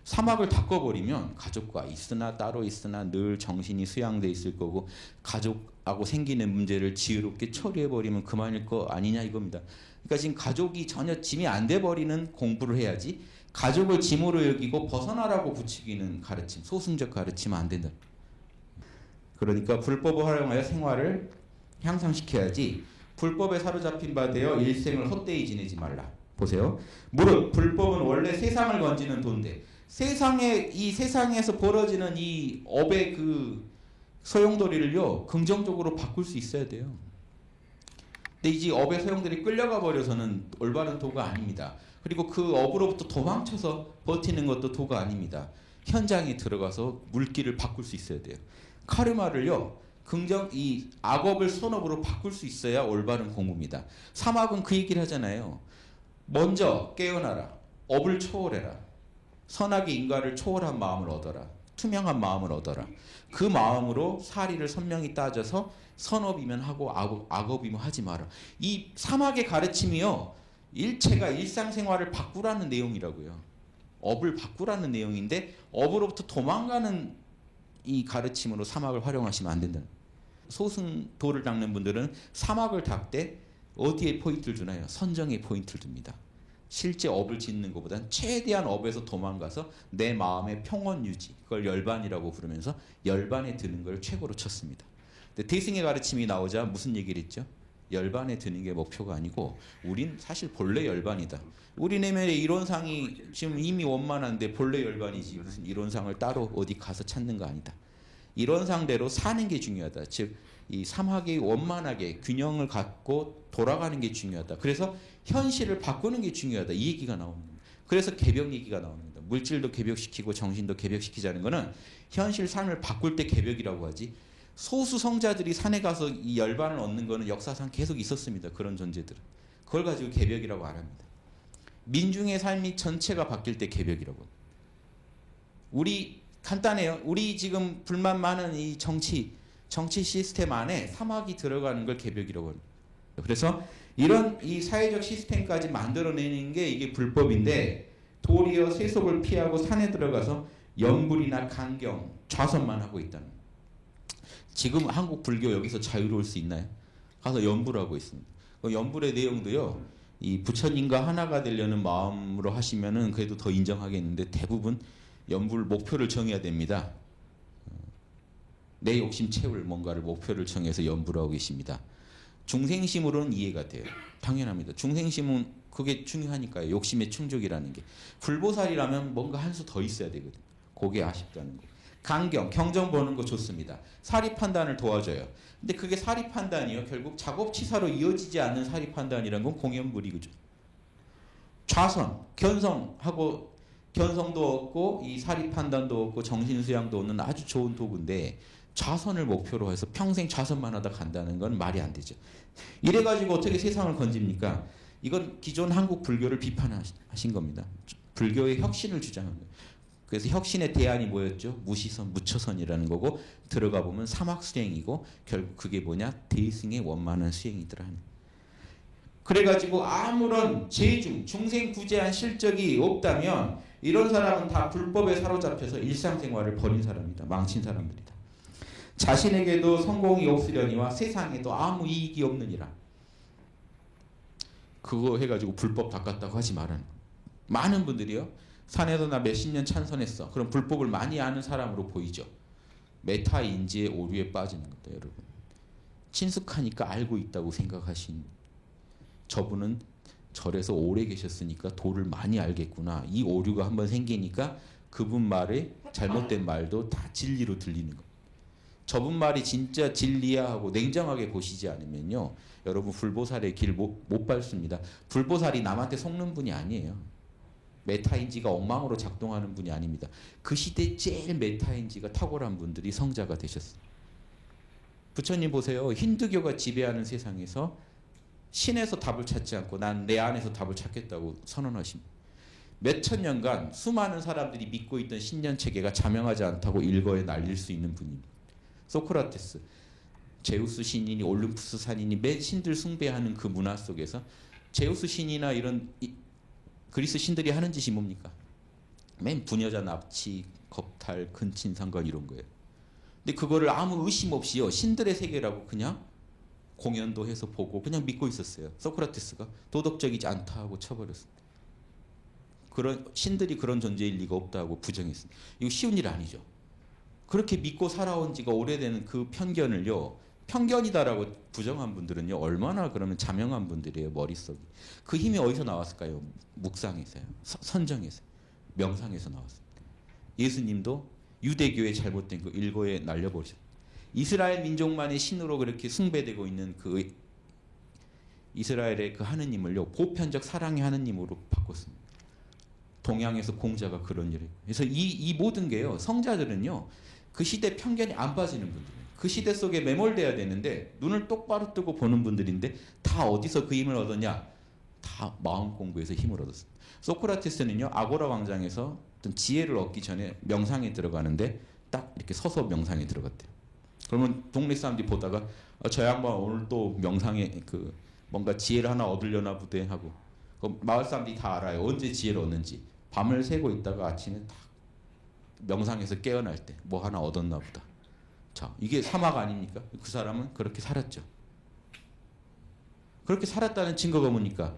S1: 사막을 닦아버리면 가족과 있으나 따로 있으나 늘 정신이 수양돼 있을 거고 가족하고 생기는 문제를 지혜롭게 처리해버리면 그만일 거 아니냐 이겁니다. 그러니까 지금 가족이 전혀 짐이 안 돼버리는 공부를 해야지 가족을 짐으로 여기고 벗어나라고 부추기는 가르침, 소승적 가르치면 안 된다. 그러니까 불법을 활용하여 생활을 향상시켜야지 불법에 사로잡힌 바 되어 일생을 헛되이 지내지 말라. 보세요. 무릇 불법은 원래 세상을 건지는 도인데 이 세상에서 벌어지는 이 업의 그 소용돌이를요 긍정적으로 바꿀 수 있어야 돼요. 근데 이 업의 소용돌이 끌려가 버려서는 올바른 도가 아닙니다. 그리고 그 업으로부터 도망쳐서 버티는 것도 도가 아닙니다. 현장에 들어가서 물기를 바꿀 수 있어야 돼요. 카르마를요 이 악업을 선업으로 바꿀 수 있어야 올바른 공부입니다. 사막은 그 얘기를 하잖아요. 먼저 깨어나라. 업을 초월해라. 선악의 인과를 초월한 마음을 얻어라. 투명한 마음을 얻어라. 그 마음으로 사리를 선명히 따져서 선업이면 하고 악업이면 하지 마라. 이 사막의 가르침이요. 일체가 일상생활을 바꾸라는 내용이라고요. 업을 바꾸라는 내용인데 업으로부터 도망가는 이 가르침으로 사막을 활용하시면 안 된다. 소승도를 닦는 분들은 사막을 닦되 어디에 포인트를 주나요? 선정에 포인트를 둡니다. 실제 업을 짓는 것보다는 최대한 업에서 도망가서 내 마음의 평온 유지, 그걸 열반이라고 부르면서 열반에 드는 걸 최고로 쳤습니다. 근데 대승의 가르침이 나오자 무슨 얘기를 했죠? 열반에 드는 게 목표가 아니고 우린 사실 본래 열반이다. 우리 내면의 이론상이 지금 이미 원만한데 본래 열반이지 무슨 이론상을 따로 어디 가서 찾는 거 아니다. 이론상대로 사는 게 중요하다. 즉 이 사막이 원만하게 균형을 갖고 돌아가는 게 중요하다. 그래서 현실을 바꾸는 게 중요하다. 이 얘기가 나오는 겁니다. 그래서 개벽 얘기가 나오는 겁니다. 물질도 개벽시키고 정신도 개벽시키자는 거는 현실 삶을 바꿀 때 개벽이라고 하지. 소수 성자들이 산에 가서 이 열반을 얻는 거는 역사상 계속 있었습니다. 그런 존재들은. 그걸 가지고 개벽이라고 안 합니다. 민중의 삶이 전체가 바뀔 때 개벽이라고 합니다. 우리 간단해요. 우리 지금 불만 많은 이 정치 시스템 안에 사막이 들어가는 걸 개벽이라고 합니다. 그래서 이런 이 사회적 시스템까지 만들어내는 게 이게 불법인데 도리어 세속을 피하고 산에 들어가서 연불이나 강경, 좌선만 하고 있다는 거예요. 지금 한국 불교 여기서 자유로울 수 있나요? 가서 연불하고 있습니다. 그 연불의 내용도요. 이 부처님과 하나가 되려는 마음으로 하시면은 그래도 더 인정하겠는데 대부분 연불 목표를 정해야 됩니다. 내 욕심 채울 뭔가를 목표를 정해서 연불하고 계십니다. 중생심으로는 이해가 돼요. 당연합니다. 중생심은 그게 중요하니까요. 욕심의 충족이라는 게. 불보살이라면 뭔가 한 수 더 있어야 되거든요. 그게 아쉽다는 거. 강경, 경정 보는 거 좋습니다. 사리 판단을 도와줘요. 근데 그게 사리 판단이요. 결국 작업치사로 이어지지 않는 사리 판단이란 건 공연불이죠. 좌선, 견성하고 견성도 얻고 이 사리 판단도 얻고 정신 수양도 얻는 아주 좋은 도구인데 좌선을 목표로 해서 평생 좌선만 하다 간다는 건 말이 안 되죠. 이래가지고 어떻게 세상을 건집니까? 이건 기존 한국 불교를 비판하신 겁니다. 불교의 혁신을 주장한 거예요. 그래서 혁신의 대안이 뭐였죠? 무시선, 무처선이라는 거고 들어가 보면 사막 수행이고 결국 그게 뭐냐? 대승의 원만한 수행이더라. 그래가지고 아무런 재중, 중생구제한 실적이 없다면 이런 사람은 다 불법에 사로잡혀서 일상생활을 버린 사람이다. 망친 사람들이다. 자신에게도 성공이 없으려니와 세상에도 아무 이익이 없느니라. 그거 해가지고 불법 닦았다고 하지 말아요. 많은 분들이요. 산에서 나 몇십 년 찬선했어. 그럼 불법을 많이 아는 사람으로 보이죠. 메타인지의 오류에 빠지는 겁니다. 여러분. 친숙하니까 알고 있다고 생각하신 저분은 절에서 오래 계셨으니까 도를 많이 알겠구나. 이 오류가 한번 생기니까 그분 말에 잘못된 말도 다 진리로 들리는 겁니다. 저분 말이 진짜 진리야 하고 냉정하게 보시지 않으면요. 여러분 불보살의 길 못 밟습니다. 불보살이 남한테 속는 분이 아니에요. 메타인지가 엉망으로 작동하는 분이 아닙니다. 그 시대 제일 메타인지가 탁월한 분들이 성자가 되셨어요. 부처님 보세요. 힌두교가 지배하는 세상에서 신에서 답을 찾지 않고 난 내 안에서 답을 찾겠다고 선언하십니다. 몇천 년간 수많은 사람들이 믿고 있던 신년 체계가 자명하지 않다고 일거에 날릴 수 있는 분입니다. 소크라테스, 제우스 신인이 올림푸스 산인이 매 신들 숭배하는 그 문화 속에서 제우스 신이나 이런 그리스 신들이 하는 짓이 뭡니까? 맨 부녀자 납치, 겁탈, 근친상간 이런 거예요. 근데 그거를 아무 의심 없이요. 신들의 세계라고 그냥 공연도 해서 보고 그냥 믿고 있었어요. 소크라테스가 도덕적이지 않다 하고 쳐버렸습니다. 그런 신들이 그런 존재일 리가 없다고 부정했습니다. 이거 쉬운 일 아니죠. 그렇게 믿고 살아온 지가 오래된 그 편견을요. 편견이다라고 부정한 분들은요. 얼마나 그러면 자명한 분들이에요. 머릿속이. 그 힘이 어디서 나왔을까요? 묵상에서요. 선정에서. 명상에서 나왔습니다. 예수님도 유대교의 잘못된 거 일거에 날려버리셨습니다. 이스라엘 민족만의 신으로 그렇게 숭배되고 있는 그 이스라엘의 그 하느님을요. 보편적 사랑의 하느님으로 바꿨습니다. 동양에서 공자가 그런 일을. 그래서 이 모든 게요. 성자들은요. 그 시대 편견이 안 빠지는 분들이에요. 그 시대 속에 매몰돼야 되는데 눈을 똑바로 뜨고 보는 분들인데 다 어디서 그 힘을 얻었냐? 다 마음 공부에서 힘을 얻었습니다. 소크라테스는요. 아고라 광장에서 어떤 지혜를 얻기 전에 명상에 들어가는데 딱 이렇게 서서 명상에 들어갔대요. 그러면 동네 사람들이 보다가 저 양반 오늘 또 명상에 그 뭔가 지혜를 하나 얻으려나 보대 하고 그 마을 사람들이 다 알아요. 언제 지혜를 얻는지. 밤을 새고 있다가 아침에 딱 명상에서 깨어날 때 뭐 하나 얻었나 보다. 자, 이게 사막 아닙니까? 그 사람은 그렇게 살았죠. 그렇게 살았다는 증거가 뭡니까?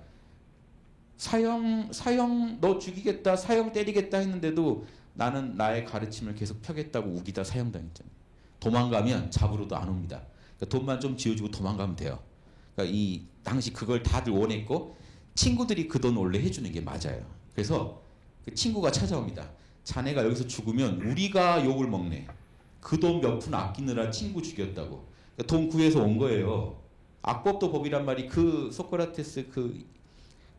S1: 사형 너 죽이겠다, 사형 때리겠다 했는데도 나는 나의 가르침을 계속 펴겠다고 우기다 사형당했잖아요. 도망가면 잡으러도 안 옵니다. 그러니까 돈만 좀 지어주고 도망가면 돼요. 그러니까 이 당시 그걸 다들 원했고 친구들이 그 돈 원래 해주는 게 맞아요. 그래서 그 친구가 찾아옵니다. 자네가 여기서 죽으면 우리가 욕을 먹네. 그 돈 몇 푼 아끼느라 친구 죽였다고. 돈 구해서 온 거예요. 악법도 법이란 말이 그 소크라테스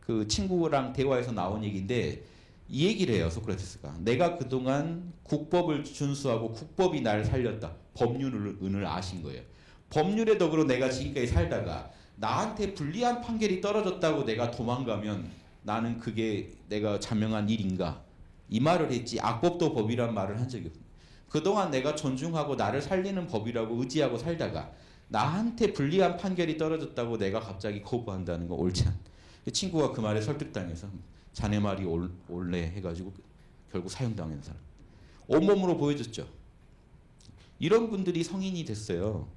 S1: 그 친구랑 대화에서 나온 얘기인데 이 얘기를 해요. 소크라테스가. 내가 그동안 국법을 준수하고 국법이 나를 살렸다. 법률을 아신 거예요. 법률의 덕으로 내가 지금까지 살다가 나한테 불리한 판결이 떨어졌다고 내가 도망가면 나는 그게 내가 자명한 일인가? 이 말을 했지 악법도 법이란 말을 한 적이 없어요. 그동안 내가 존중하고 나를 살리는 법이라고 의지하고 살다가 나한테 불리한 판결이 떨어졌다고 내가 갑자기 거부한다는 거 옳지 않다. 친구가 그 말에 설득당해서 자네 말이 옳네 해가지고 결국 사형당한 사람. 온몸으로 보여줬죠. 이런 분들이 성인이 됐어요.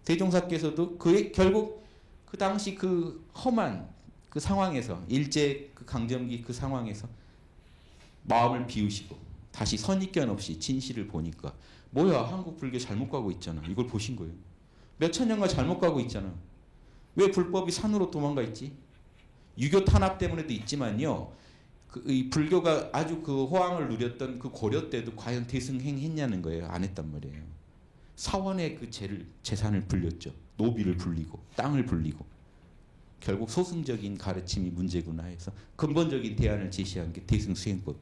S1: 대종사께서도 결국 그 당시 그 험한 그 상황에서 일제 그 강점기 그 상황에서 마음을 비우시고 다시 선입견 없이 진실을 보니까 뭐야 한국 불교 잘못 가고 있잖아. 이걸 보신 거예요. 몇천 년간 잘못 가고 있잖아. 왜 불법이 산으로 도망가 있지? 유교 탄압 때문에도 있지만요. 이 불교가 아주 그 호황을 누렸던 그 고려 때도 과연 대승행했냐는 거예요. 안 했단 말이에요. 사원의 그 재산을 불렸죠. 노비를 불리고 땅을 불리고 결국 소승적인 가르침이 문제구나 해서 근본적인 대안을 제시한 게 대승수행법.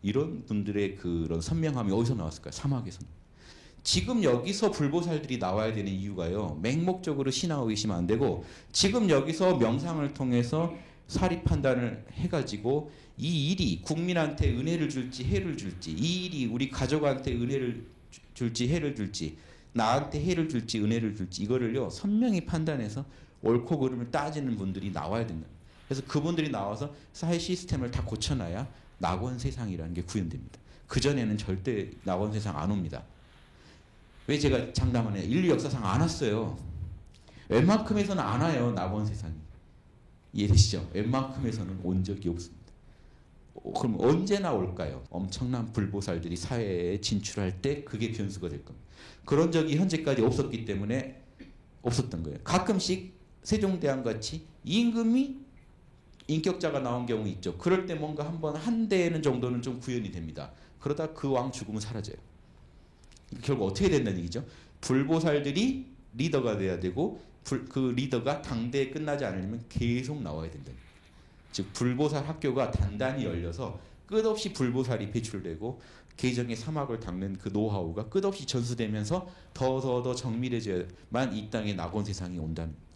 S1: 이런 분들의 그런 선명함이 어디서 나왔을까요? 사막에서. 지금 여기서 불보살들이 나와야 되는 이유가요. 맹목적으로 신앙하고 계시면 안 되고 지금 여기서 명상을 통해서 사리 판단을 해가지고 이 일이 국민한테 은혜를 줄지 해를 줄지 이 일이 우리 가족한테 은혜를 줄지 해를 줄지 나한테 해를 줄지 은혜를 줄지 이거를요 선명히 판단해서 옳고 그름을 따지는 분들이 나와야 된다. 그래서 그분들이 나와서 사회 시스템을 다 고쳐놔야 낙원 세상이라는 게 구현됩니다. 그전에는 절대 낙원 세상 안 옵니다. 왜 제가 장담을 해요? 인류 역사상 안 왔어요. 웬만큼에서는 안 와요. 낙원 세상이. 이해되시죠? 웬만큼에서는 온 적이 없습니다. 그럼 언제나 올까요? 엄청난 불보살들이 사회에 진출할 때 그게 변수가 될 겁니다. 그런 적이 현재까지 없었기 때문에 없었던 거예요. 가끔씩 세종대왕같이 임금이 인격자가 나온 경우 있죠. 그럴 때 뭔가 한 대는 정도는 좀 구현이 됩니다. 그러다 그 왕 죽으면 사라져요. 결국 어떻게 된다는 얘기죠? 불보살들이 리더가 돼야 되고 그 리더가 당대에 끝나지 않으려면 계속 나와야 된다. 즉 불보살 학교가 단단히 열려서 끝없이 불보살이 배출되고 개정의 사막을 닦는 그 노하우가 끝없이 전수되면서 더 정밀해져야만 이 땅에 낙원 세상이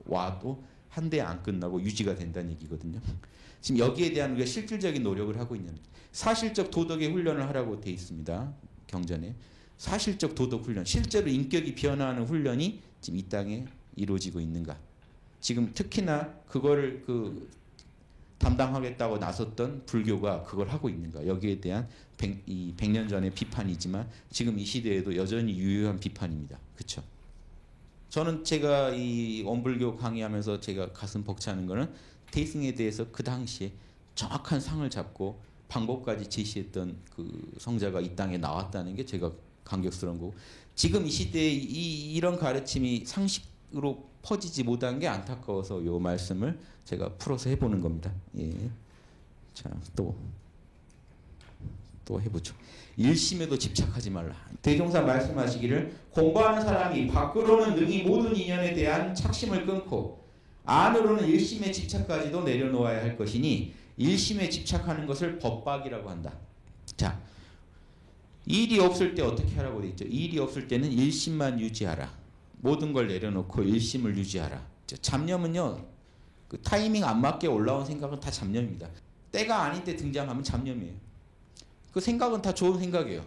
S1: 와도 한 대 안 끝나고 유지가 된다는 얘기거든요. 지금 여기에 대한 우리가 실질적인 노력을 하고 있는 사실적 도덕의 훈련을 하라고 돼 있습니다. 경전에. 사실적 도덕 훈련, 실제로 인격이 변화하는 훈련이 지금 이 땅에 이루어지고 있는가? 지금 특히나 그거를 담당하겠다고 나섰던 불교가 그걸 하고 있는가? 여기에 대한 100년 전의 비판이지만 지금 이 시대에도 여전히 유효한 비판입니다. 그렇죠? 저는 제가 이 원불교 강의하면서 제가 가슴 벅차는 거는 대승에 대해서 그 당시에 정확한 상을 잡고 방법까지 제시했던 그 성자가 이 땅에 나왔다는 게 제가 감격스러운 거고 지금 이 시대에 이런 가르침이 상식으로 퍼지지 못한 게 안타까워서 요 말씀을 제가 풀어서 해보는 겁니다. 예. 자, 또 해보죠. 일심에도 집착하지 말라. 대종사 말씀하시기를 공부하는 사람이 밖으로는 능히 모든 인연에 대한 착심을 끊고 안으로는 일심의 집착까지도 내려놓아야 할 것이니 일심에 집착하는 것을 법박이라고 한다. 자, 일이 없을 때 어떻게 하라고 돼 있죠? 일이 없을 때는 일심만 유지하라. 모든 걸 내려놓고 일심을 유지하라. 잡념은요, 그 타이밍 안 맞게 올라온 생각은 다 잡념입니다. 때가 아닌 때 등장하면 잡념이에요. 그 생각은 다 좋은 생각이에요.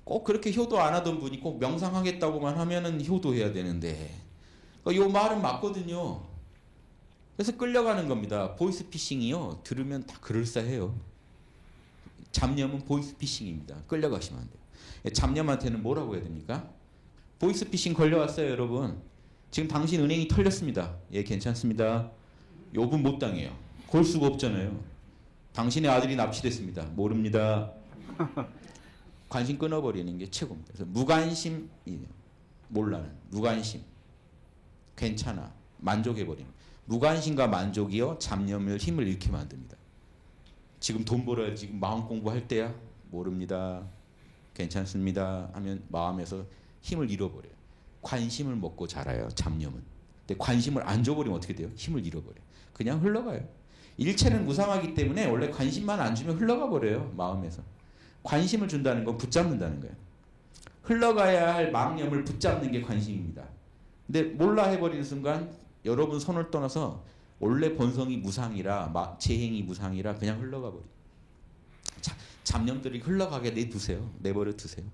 S1: 꼭 그렇게 효도 안 하던 분이 꼭 명상하겠다고만 하면은 효도해야 되는데, 요 말은 맞거든요. 그래서 끌려가는 겁니다. 보이스피싱이요. 들으면 다 그럴싸해요. 잡념은 보이스피싱입니다. 끌려가시면 안 돼요. 잡념한테는 뭐라고 해야 됩니까? 보이스피싱 걸려왔어요, 여러분. 지금 당신 은행이 털렸습니다. 예, 괜찮습니다. 요금 못 당해요. 걸 수가 없잖아요. 당신의 아들이 납치됐습니다. 모릅니다. 관심 끊어버리는 게 최고입니다. 그래서 무관심, 몰라는 무관심, 괜찮아, 만족해버리는 무관심과 만족이요 잡념을 힘을 잃게 만듭니다. 지금 돈 벌어야 지금 마음 공부할 때야? 모릅니다. 괜찮습니다. 하면 마음에서 힘을 잃어버려요. 관심을 먹고 자라요. 잡념은. 근데 관심을 안 줘버리면 어떻게 돼요? 힘을 잃어버려요. 그냥 흘러가요. 일체는 무상하기 때문에 원래 관심만 안 주면 흘러가 버려요. 마음에서. 관심을 준다는 건 붙잡는다는 거예요. 흘러가야 할 망념을 붙잡는 게 관심입니다. 근데 몰라 해버리는 순간 여러분 손을 떠나서 원래 본성이 무상이라 재행이 무상이라 그냥 흘러가 버려요. 잡념들이 흘러가게 내두세요. 내버려 두세요.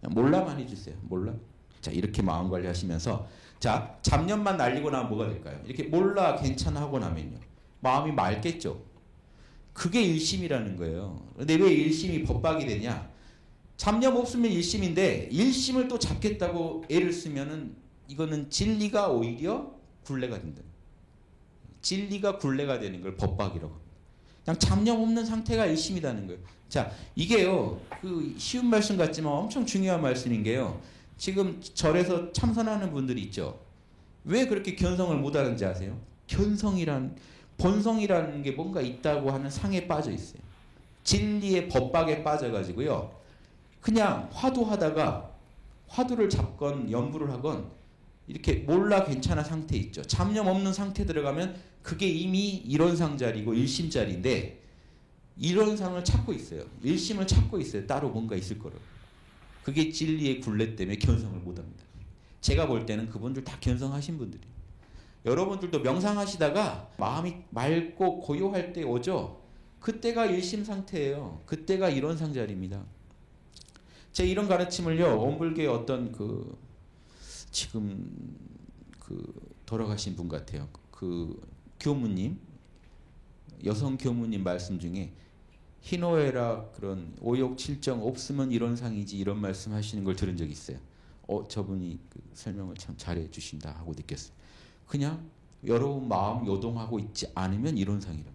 S1: 몰라만 해주세요. 몰라. 자, 이렇게 마음 관리하시면서 자, 잡념만 날리고 나면 뭐가 될까요? 이렇게 몰라 괜찮아 하고 나면요. 마음이 맑겠죠. 그게 일심이라는 거예요. 근데 왜 일심이 법박이 되냐? 잡념 없으면 일심인데 일심을 또 잡겠다고 애를 쓰면은 이거는 진리가 오히려 굴레가 된다. 진리가 굴레가 되는 걸 법박이라고 합니다. 그냥 잡념 없는 상태가 일심이라는 거예요. 자, 이게요. 그 쉬운 말씀 같지만 엄청 중요한 말씀인 게요. 지금 절에서 참선하는 분들이 있죠. 왜 그렇게 견성을 못하는지 아세요? 본성이라는 게 뭔가 있다고 하는 상에 빠져 있어요. 진리의 법박에 빠져가지고요. 그냥 화두하다가 화두를 잡건 연부를 하건 이렇게 몰라 괜찮아 상태 있죠. 잡념 없는 상태 들어가면 그게 이미 일원상자리고 일심자리인데 일원상을 찾고 있어요. 일심을 찾고 있어요. 따로 뭔가 있을 거라고. 그게 진리의 굴레 때문에 견성을 못합니다. 제가 볼 때는 그분들 다 견성하신 분들이에요. 여러분들도 명상하시다가 마음이 맑고 고요할 때 오죠. 그때가 일심 상태예요. 그때가 일원상자리입니다. 제 이런 가르침을요. 원불교의 어떤 지금 돌아가신 분 같아요. 교무님, 여성 교무님 말씀 중에 희노애락 그런 오욕 칠정 없으면 일원상이지 이런 말씀하시는 걸 들은 적이 있어요. 저분이 설명을 참 잘해 주신다 하고 느꼈어요. 그냥 여러분 마음 요동하고 있지 않으면 일원상이라.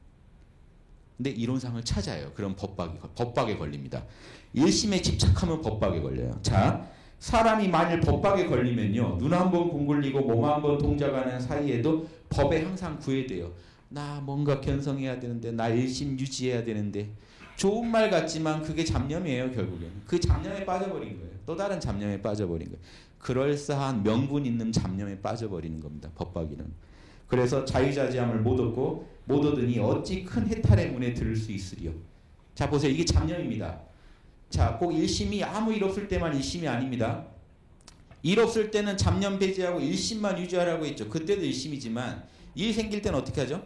S1: 근데 일원상을 찾아요. 그럼 법박에 걸립니다. 일심에 집착하면 법박에 걸려요. 자, 사람이 만일 법박에 걸리면요. 눈 한 번 궁굴리고 몸 한 번 동작하는 사이에도 법에 항상 구애돼요. 나 뭔가 견성해야 되는데 나 일심 유지해야 되는데 좋은 말 같지만 그게 잡념이에요. 결국에는. 그 잡념에 빠져버린 거예요. 또 다른 잡념에 빠져버린 거예요. 그럴싸한 명분 있는 잡념에 빠져버리는 겁니다. 법박이는. 그래서 자유자재함을 못 얻고 못 얻으니 어찌 큰 해탈의 문에 들을 수 있으리요. 자 보세요. 이게 잡념입니다. 자, 꼭 일심이 아무 일 없을 때만 일심이 아닙니다. 일 없을 때는 잡념 배제하고 일심만 유지하라고 했죠. 그때도 일심이지만 일 생길 때는 어떻게 하죠?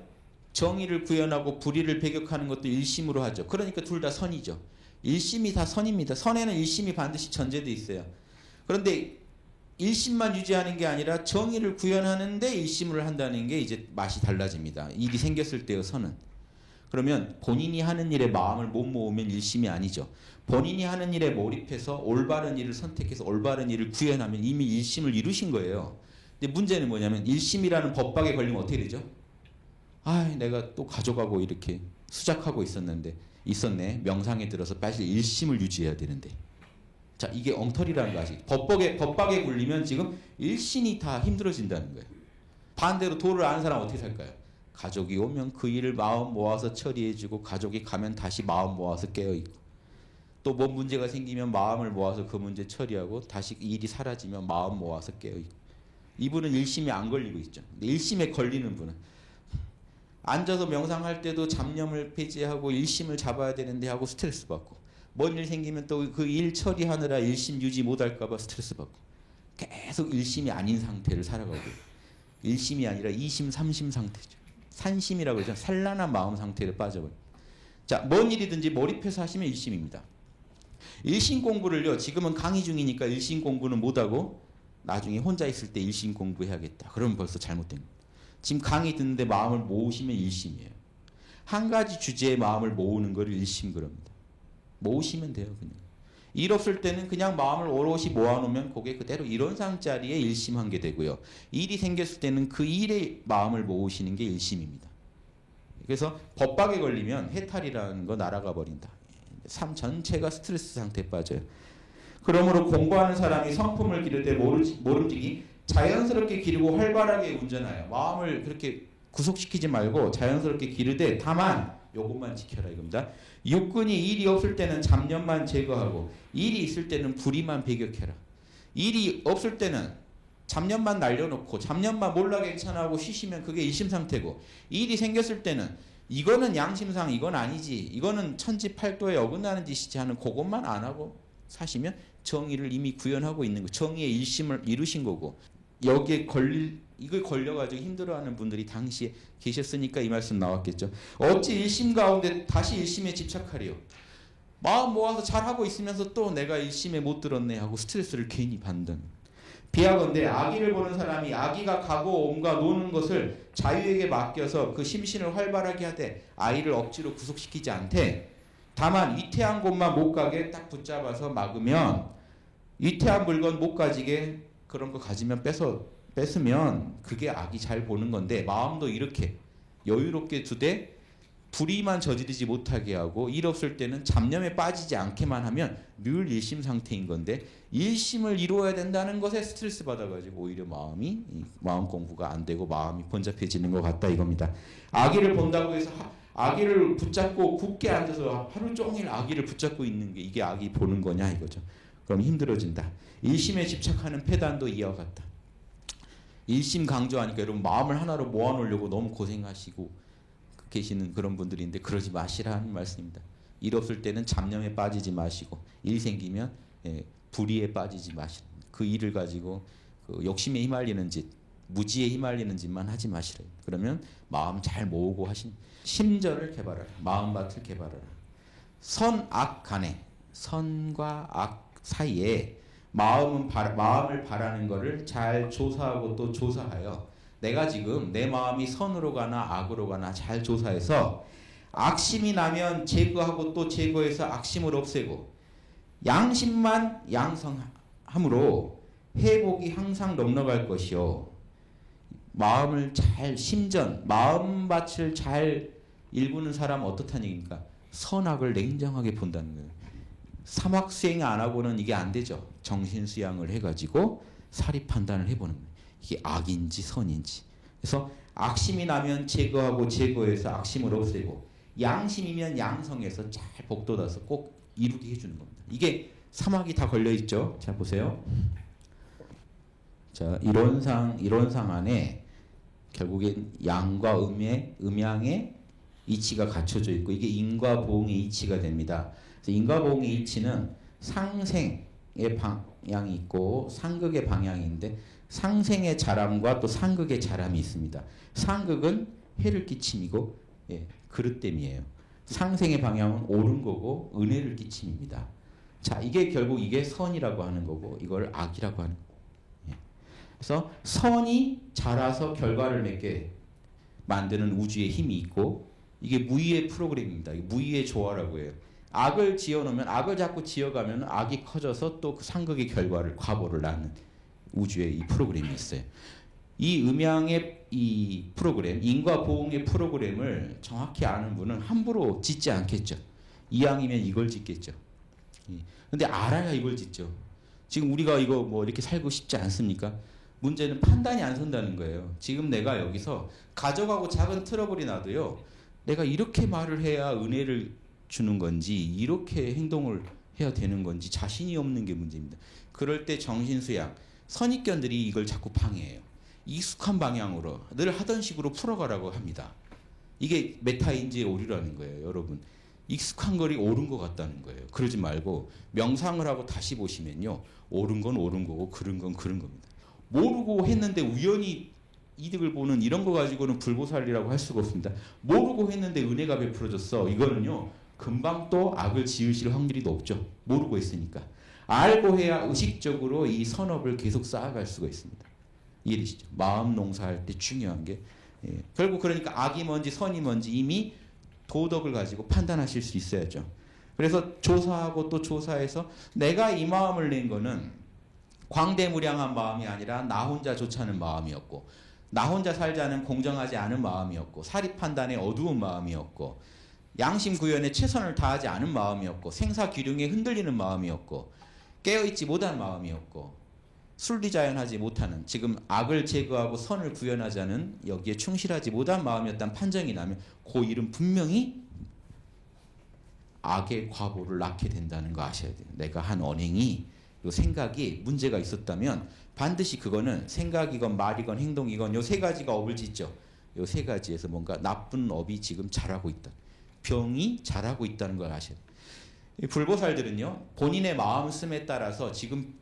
S1: 정의를 구현하고 불의를 배격하는 것도 일심으로 하죠. 그러니까 둘 다 선이죠. 일심이 다 선입니다. 선에는 일심이 반드시 전제되어 있어요. 그런데 일심만 유지하는 게 아니라 정의를 구현하는데 일심을 한다는 게 이제 맛이 달라집니다. 일이 생겼을 때의 선은. 그러면 본인이 하는 일에 마음을 못 모으면 일심이 아니죠. 본인이 하는 일에 몰입해서 올바른 일을 선택해서 올바른 일을 구현하면 이미 일심을 이루신 거예요. 근데 문제는 뭐냐면 일심이라는 법박에 걸리면 어떻게 되죠? 내가 또 가져가고 이렇게 수작하고 있었네. 명상에 들어서 빨리 일심을 유지해야 되는데. 자, 이게 엉터리라는 거 아시죠? 법박에 굴리면 지금 일심이 다 힘들어진다는 거예요. 반대로 도를 아는 사람은 어떻게 살까요? 가족이 오면 그 일을 마음 모아서 처리해주고 가족이 가면 다시 마음 모아서 깨어있고 또 뭐 문제가 생기면 마음을 모아서 그 문제 처리하고 다시 일이 사라지면 마음 모아서 깨어있고 이분은 일심에 안 걸리고 있죠. 근데 일심에 걸리는 분은 앉아서 명상할 때도 잡념을 폐지하고 일심을 잡아야 되는데 하고 스트레스 받고 뭔 일 생기면 또 그 일 처리하느라 일심 유지 못할까 봐 스트레스 받고 계속 일심이 아닌 상태를 살아가고 일심이 아니라 이심 삼심 상태죠. 산심이라고 그러죠. 산란한 마음 상태를 빠져버려요. 자, 뭔 일이든지 몰입해서 하시면 일심입니다. 일심 공부를요. 지금은 강의 중이니까 일심 공부는 못하고 나중에 혼자 있을 때 일심 공부해야겠다. 그러면 벌써 잘못된 겁니다. 지금 강의 듣는데 마음을 모으시면 일심이에요. 한 가지 주제에 마음을 모으는 걸 일심 그럽니다. 모으시면 돼요. 그냥. 일 없을 때는 그냥 마음을 오롯이 모아놓으면 그게 그대로 일원상자리에 일심한 게 되고요. 일이 생겼을 때는 그 일에 마음을 모으시는 게 일심입니다. 그래서 법박에 걸리면 해탈이라는 거 날아가 버린다. 삶 전체가 스트레스 상태에 빠져요. 그러므로 공부하는 사람이 성품을 기를 때 모름지기 자연스럽게 기르고 활발하게 운전하여 마음을 그렇게 구속시키지 말고 자연스럽게 기르되 다만 요것만 지켜라 이겁니다. 육군이 일이 없을 때는 잡념만 제거하고 일이 있을 때는 불의만 배격해라. 일이 없을 때는 잡념만 날려놓고 잡념만 몰라 괜찮아하고 쉬시면 그게 일심상태고, 일이 생겼을 때는 이거는 양심상 이건 아니지, 이거는 천지팔도에 어긋나는 짓이지 하는 그것만 안 하고 사시면 정의를 이미 구현하고 있는 거, 정의의 일심을 이루신 거고, 여기에 이걸 걸려가지고 힘들어하는 분들이 당시에 계셨으니까 이 말씀 나왔겠죠. 어찌 일심 가운데 다시 일심에 집착하리요. 마음 모아서 잘하고 있으면서 또 내가 일심에 못 들었네 하고 스트레스를 괜히 받는. 비하건대 아기를 보는 사람이 아기가 가고 옴과 노는 것을 자유에게 맡겨서 그 심신을 활발하게 하되 아이를 억지로 구속시키지 않되, 다만 위태한 곳만 못 가게 딱 붙잡아서 막으면, 위태한 물건 못 가지게 그런 거 가지면 뺏으면 그게 아기 잘 보는 건데, 마음도 이렇게 여유롭게 두되 불의만 저지르지 못하게 하고 일 없을 때는 잡념에 빠지지 않게만 하면 늘 일심 상태인 건데, 일심을 이루어야 된다는 것에 스트레스 받아가지고 오히려 마음 공부가 안 되고 마음이 번잡해지는 것 같다 이겁니다. 아기를 본다고 해서 아기를 붙잡고 굳게 앉아서 하루 종일 아기를 붙잡고 있는 게 이게 아기 보는 거냐 이거죠. 그럼 힘들어진다. 일심에 집착하는 패단도 이와 같다. 일심 강조하니까 여러분 마음을 하나로 모아놓으려고 너무 고생하시고 계시는 그런 분들인데, 그러지 마시라는 말씀입니다. 일 없을 때는 잡념에 빠지지 마시고, 일 생기면 불의에 빠지지 마시라. 그 일을 가지고 그 욕심에 휘말리는 짓, 무지에 휘말리는 짓만 하지 마시라. 그러면 마음 잘 모으고 심절을 개발하라. 마음밭을 개발하라. 선, 악 간에, 선과 악 사이에 마음을 바라는 것을 잘 조사하고 또 조사하여, 내가 지금 내 마음이 선으로 가나 악으로 가나 잘 조사해서 악심이 나면 제거하고 또 제거해서 악심을 없애고, 양심만 양성함으로 회복이 항상 넉넉할 것이요. 마음을 잘 마음밭을 잘 일구는 사람은 어떻다는 얘기입니까? 선악을 냉정하게 본다는 거예요. 사막수행 안 하고는 이게 안 되죠. 정신수양을 해가지고 사리 판단을 해보는 거예요. 이게 악인지 선인지. 그래서 악심이 나면 제거하고 제거해서 악심을 없애고, 양심이면 양성해서 잘 복돋아서 꼭 이루게 해주는 겁니다. 이게 사막이 다 걸려있죠. 자 보세요. 자 이론상 안에 결국엔 양과 음양의 이치가 갖춰져 있고, 이게 인과 보응의 이치가 됩니다. 그래서 인과 보응의 이치는 상생의 방향이 있고 상극의 방향인데, 상생의 자람과 또 상극의 자람이 있습니다. 상극은 해를 끼침이고 그릇됨이에요. 상생의 방향은 옳은 거고 은혜를 끼침입니다. 자, 이게 결국 이게 선이라고 하는 거고 이걸 악이라고 하는 거예요. 그래서 선이 자라서 결과를 맺게 만드는 우주의 힘이 있고, 이게 무의의 프로그램입니다. 무의의 조화라고 해요. 악을 지어놓으면, 악을 자꾸 지어가면 악이 커져서 또 그 상극의 결과를, 과보를 낳는 우주에 이 프로그램이 있어요. 이 음양의 이 프로그램, 인과 보응의 프로그램을 정확히 아는 분은 함부로 짓지 않겠죠. 이왕이면 이걸 짓겠죠. 근데 알아야 이걸 짓죠. 지금 우리가 이거 뭐 이렇게 살고 싶지 않습니까? 문제는 판단이 안 선다는 거예요. 지금 내가 여기서 가져가고 작은 트러블이 나도요, 내가 이렇게 말을 해야 은혜를 주는 건지 이렇게 행동을 해야 되는 건지 자신이 없는 게 문제입니다. 그럴 때 정신수양, 선입견들이 이걸 자꾸 방해해요. 익숙한 방향으로 늘 하던 식으로 풀어가라고 합니다. 이게 메타인지의 오류라는 거예요. 여러분, 익숙한 거리 옳은 것 같다는 거예요. 그러지 말고 명상을 하고 다시 보시면요, 옳은 건 옳은 거고 그른 건 그른 겁니다. 모르고 했는데 우연히 이득을 보는 이런 거 가지고는 불보살이라고 할 수가 없습니다. 모르고 했는데 은혜가 베풀어졌어, 이거는요 금방 또 악을 지으실 확률이 높죠. 모르고 했으니까. 알고 해야 의식적으로 이 선업을 계속 쌓아갈 수가 있습니다. 이해되시죠? 마음 농사할 때 중요한 게 결국 그러니까 악이 뭔지 선이 뭔지 이미 도덕을 가지고 판단하실 수 있어야죠. 그래서 조사하고 또 조사해서 내가 이 마음을 낸 거는 광대무량한 마음이 아니라 나 혼자 좋자는 마음이었고, 나 혼자 살자는 공정하지 않은 마음이었고, 사리 판단에 어두운 마음이었고, 양심 구현에 최선을 다하지 않은 마음이었고, 생사규령에 흔들리는 마음이었고, 깨어있지 못한 마음이었고, 순리자연하지 못하는, 지금 악을 제거하고 선을 구현하자는 여기에 충실하지 못한 마음이었다는 판정이 나면 그 일은 분명히 악의 과보를 낳게 된다는 거 아셔야 돼요. 내가 한 언행이 요 생각이 문제가 있었다면 반드시 그거는 생각이건 말이건 행동이건 요 세 가지가 업을 짓죠. 요 세 가지에서 뭔가 나쁜 업이 지금 자라고 있다. 병이 자라고 있다는 걸 아셔야 돼요. 이 불보살들은요, 본인의 마음씀에 따라서 지금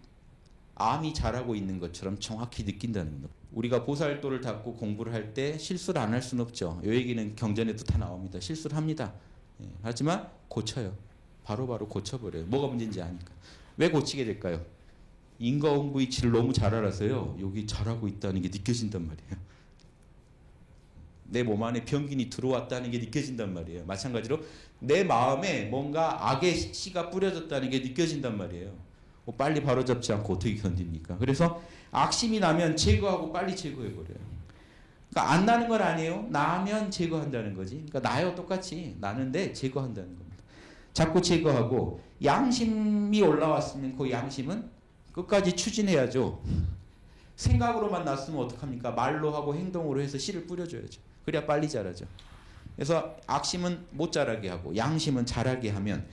S1: 암이 자라고 있는 것처럼 정확히 느낀다는 겁니다. 우리가 보살도를 닦고 공부를 할 때 실수를 안 할 수는 없죠. 이 얘기는 경전에도 다 나옵니다. 실수를 합니다. 예, 하지만 고쳐요. 바로바로 고쳐버려요. 뭐가 문제인지 아니까. 왜 고치게 될까요? 인과응보이치를 너무 잘 알아서요. 여기 잘하고 있다는 게 느껴진단 말이에요. 내 몸 안에 병균이 들어왔다는 게 느껴진단 말이에요. 마찬가지로 내 마음에 뭔가 악의 씨가 뿌려졌다는 게 느껴진단 말이에요. 빨리 바로잡지 않고 어떻게 견딥니까? 그래서 악심이 나면 제거하고 빨리 제거해버려요. 그러니까 안 나는 건 아니에요. 나면 제거한다는 거지. 그러니까 나요 똑같이 나는데 제거한다는 겁니다. 자꾸 제거하고 양심이 올라왔으면 그 양심은 끝까지 추진해야죠. 생각으로만 났으면 어떡합니까? 말로 하고 행동으로 해서 씨를 뿌려줘야죠. 그래야 빨리 자라죠. 그래서 악심은 못 자라게 하고 양심은 자라게 하면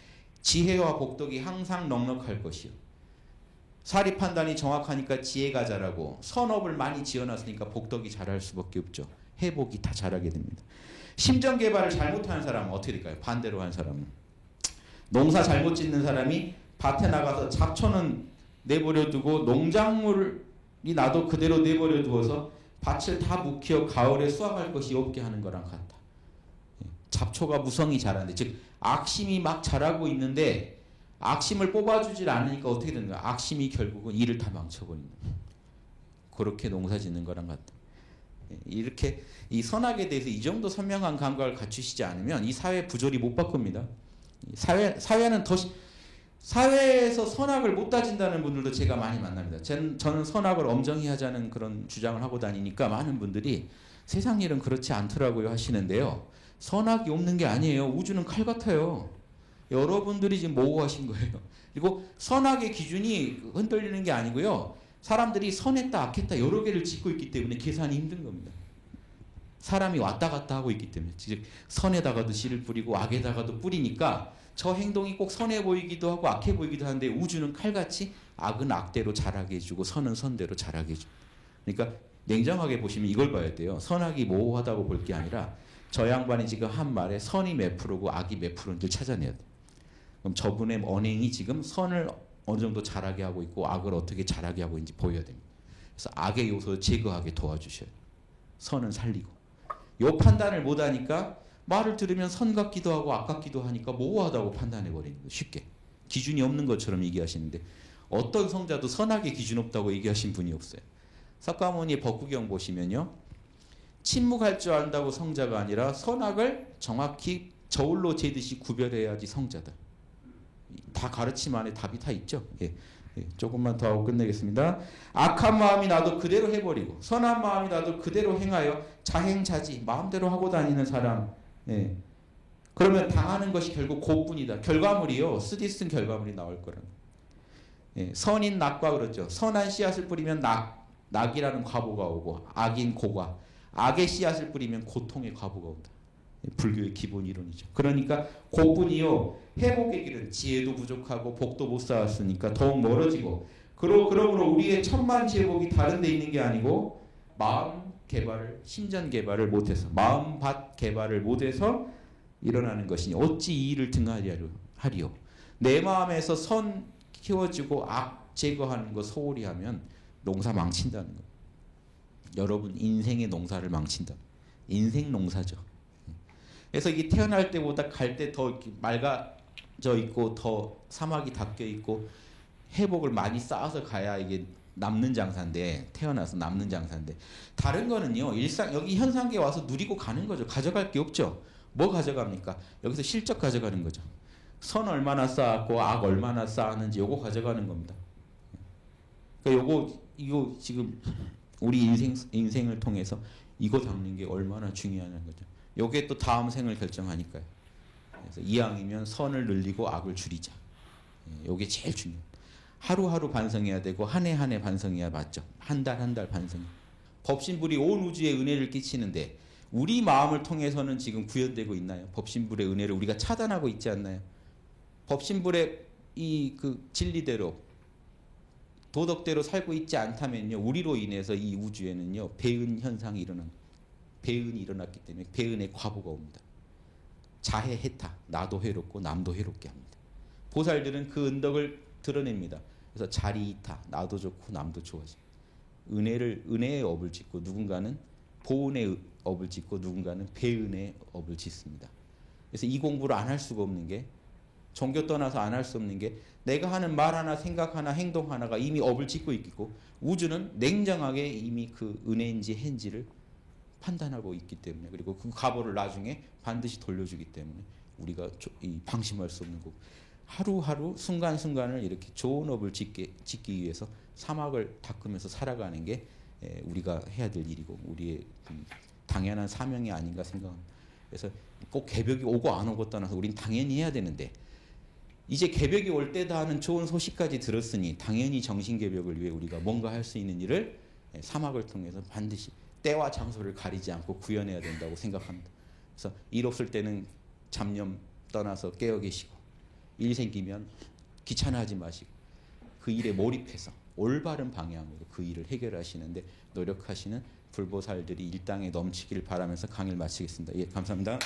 S1: 지혜와 복덕이 항상 넉넉할 것이요. 사리 판단이 정확하니까 지혜가 자라고 선업을 많이 지어놨으니까 복덕이 자랄 수밖에 없죠. 회복이 다 자라게 됩니다. 심정 개발을 잘못하는 사람은 어떻게 될까요? 반대로 한 사람은 농사 잘못 짓는 사람이 밭에 나가서 잡초는 내버려 두고 농작물이 나도 그대로 내버려 두어서 밭을 다 묵혀 가을에 수확할 것이 없게 하는 거랑 같다. 잡초가 무성히 자라는데 즉 악심이 막 자라고 있는데 악심을 뽑아주질 않으니까 어떻게 되는 거야? 악심이 결국은 일을 다 망쳐버리는 거야. 그렇게 농사 짓는 거랑 같다. 이렇게 이 선악에 대해서 이 정도 선명한 감각을 갖추시지 않으면 이 사회 부조리 못 바꿉니다. 사회는 더 사회에서 선악을 못 따진다는 분들도 제가 많이 만납니다. 저는 선악을 엄정히 하자는 그런 주장을 하고 다니니까 많은 분들이 세상 일은 그렇지 않더라고요 하시는데요. 선악이 없는 게 아니에요. 우주는 칼 같아요. 여러분들이 지금 모호하신 거예요. 그리고 선악의 기준이 흔들리는 게 아니고요. 사람들이 선했다 악했다 여러 개를 짓고 있기 때문에 계산이 힘든 겁니다. 사람이 왔다 갔다 하고 있기 때문에 즉 선에다가도 씨를 뿌리고 악에다가도 뿌리니까 저 행동이 꼭 선해 보이기도 하고 악해 보이기도 하는데 우주는 칼같이 악은 악대로 자라게 해주고 선은 선대로 자라게 해줍니다. 그러니까 냉정하게 보시면 이걸 봐야 돼요. 선악이 모호하다고 볼 게 아니라 저 양반이 지금 한 말에 선이 몇 프로고 악이 몇 프로인지를 찾아내야 돼요. 그럼 저분의 언행이 지금 선을 어느 정도 자라게 하고 있고 악을 어떻게 자라게 하고 있는지 보여야 됩니다. 그래서 악의 요소를 제거하게 도와주셔야 돼요. 선은 살리고. 요 판단을 못하니까 말을 들으면 선 같기도 하고 악 같기도 하니까 모호하다고 판단해버리는 거예요. 쉽게. 기준이 없는 것처럼 얘기하시는데 어떤 성자도 선악의 기준 없다고 얘기하신 분이 없어요. 석가모니 법구경 보시면요. 침묵할 줄 안다고 성자가 아니라 선악을 정확히 저울로 재듯이 구별해야지 성자다. 다 가르침 안에 답이 다 있죠. 예. 조금만 더 하고 끝내겠습니다. 악한 마음이 나도 그대로 해버리고 선한 마음이 나도 그대로 행하여 자행자지 마음대로 하고 다니는 사람. 예. 그러면 당하는 것이 결국 그뿐이다. 결과물이요. 쓰디쓴 결과물이 나올 거라는. 예. 선인 낙과 그러죠. 선한 씨앗을 뿌리면 낙이라는 과보가 오고 악인 고과. 악의 씨앗을 뿌리면 고통의 과보가 온다. 불교의 기본 이론이죠. 그러니까 그뿐이요. 회복의 길은 지혜도 부족하고 복도 못 쌓았으니까 더욱 멀어지고 그러므로 우리의 천만지회복이 다른 데 있는 게 아니고 마음 개발을 심전 개발을 못해서 마음밭 개발을 못해서 일어나는 것이니 어찌 이 일을 등하리요. 내 마음에서 선 키워주고 악 제거하는 거 소홀히 하면 농사 망친다는 거예요. 여러분 인생의 농사를 망친다. 인생 농사죠. 그래서 이게 태어날 때보다 갈 때 더 맑아져 있고 더 사막이 닦여 있고 회복을 많이 쌓아서 가야 이게 남는 장사인데 태어나서 남는 장사인데 다른 거는요 일상 여기 현상계에 와서 누리고 가는 거죠. 가져갈 게 없죠. 뭐 가져갑니까? 여기서 실적 가져가는 거죠. 선 얼마나 쌓았고 악 얼마나 쌓았는지 요거 가져가는 겁니다. 그러니까 이거 지금 우리 인생을 통해서 이거 닦는 게 얼마나 중요하냐는 거죠. 요게 또 다음 생을 결정하니까요. 그래서 이왕이면 선을 늘리고 악을 줄이자. 요게 제일 중요해요. 하루하루 반성해야 되고 한 해 한 해 반성해야 맞죠. 한 달 한 달 반성. 법신불이 온 우주에 은혜를 끼치는데 우리 마음을 통해서는 지금 구현되고 있나요? 법신불의 은혜를 우리가 차단하고 있지 않나요? 법신불의 이 그 진리대로 도덕대로 살고 있지 않다면요, 우리로 인해서 이 우주에는요 배은 현상이 배은이 일어났기 때문에 배은의 과보가 옵니다. 자해 해타, 나도 해롭고 남도 해롭게 합니다. 보살들은 그 은덕을 드러냅니다. 그래서 자리이타, 나도 좋고 남도 좋아지. 은혜의 업을 짓고 누군가는 보은의 업을 짓고 누군가는 배은의 업을 짓습니다. 그래서 이 공부를 안 할 수가 없는 게, 종교 떠나서 안 할 수 없는 게, 내가 하는 말 하나, 생각 하나, 행동 하나가 이미 업을 짓고 있고, 우주는 냉정하게 이미 그 은혜인지 해인지를 판단하고 있기 때문에, 그리고 그 과보를 나중에 반드시 돌려주기 때문에 우리가 방심할 수 없는 거고, 하루하루 순간순간을 이렇게 좋은 업을 짓기 위해서 사막을 닦으면서 살아가는 게 우리가 해야 될 일이고 우리의 당연한 사명이 아닌가 생각합니다. 그래서 꼭 개벽이 오고 안 오고 떠나서 우린 당연히 해야 되는데, 이제 개벽이 올 때다 하는 좋은 소식까지 들었으니 당연히 정신개벽을 위해 우리가 뭔가 할 수 있는 일을 사막을 통해서 반드시 때와 장소를 가리지 않고 구현해야 된다고 생각합니다. 그래서 일 없을 때는 잡념 떠나서 깨어 계시고, 일 생기면 귀찮아하지 마시고 그 일에 몰입해서 올바른 방향으로 그 일을 해결하시는데 노력하시는 불보살들이 일당에 넘치기를 바라면서 강의를 마치겠습니다. 예, 감사합니다.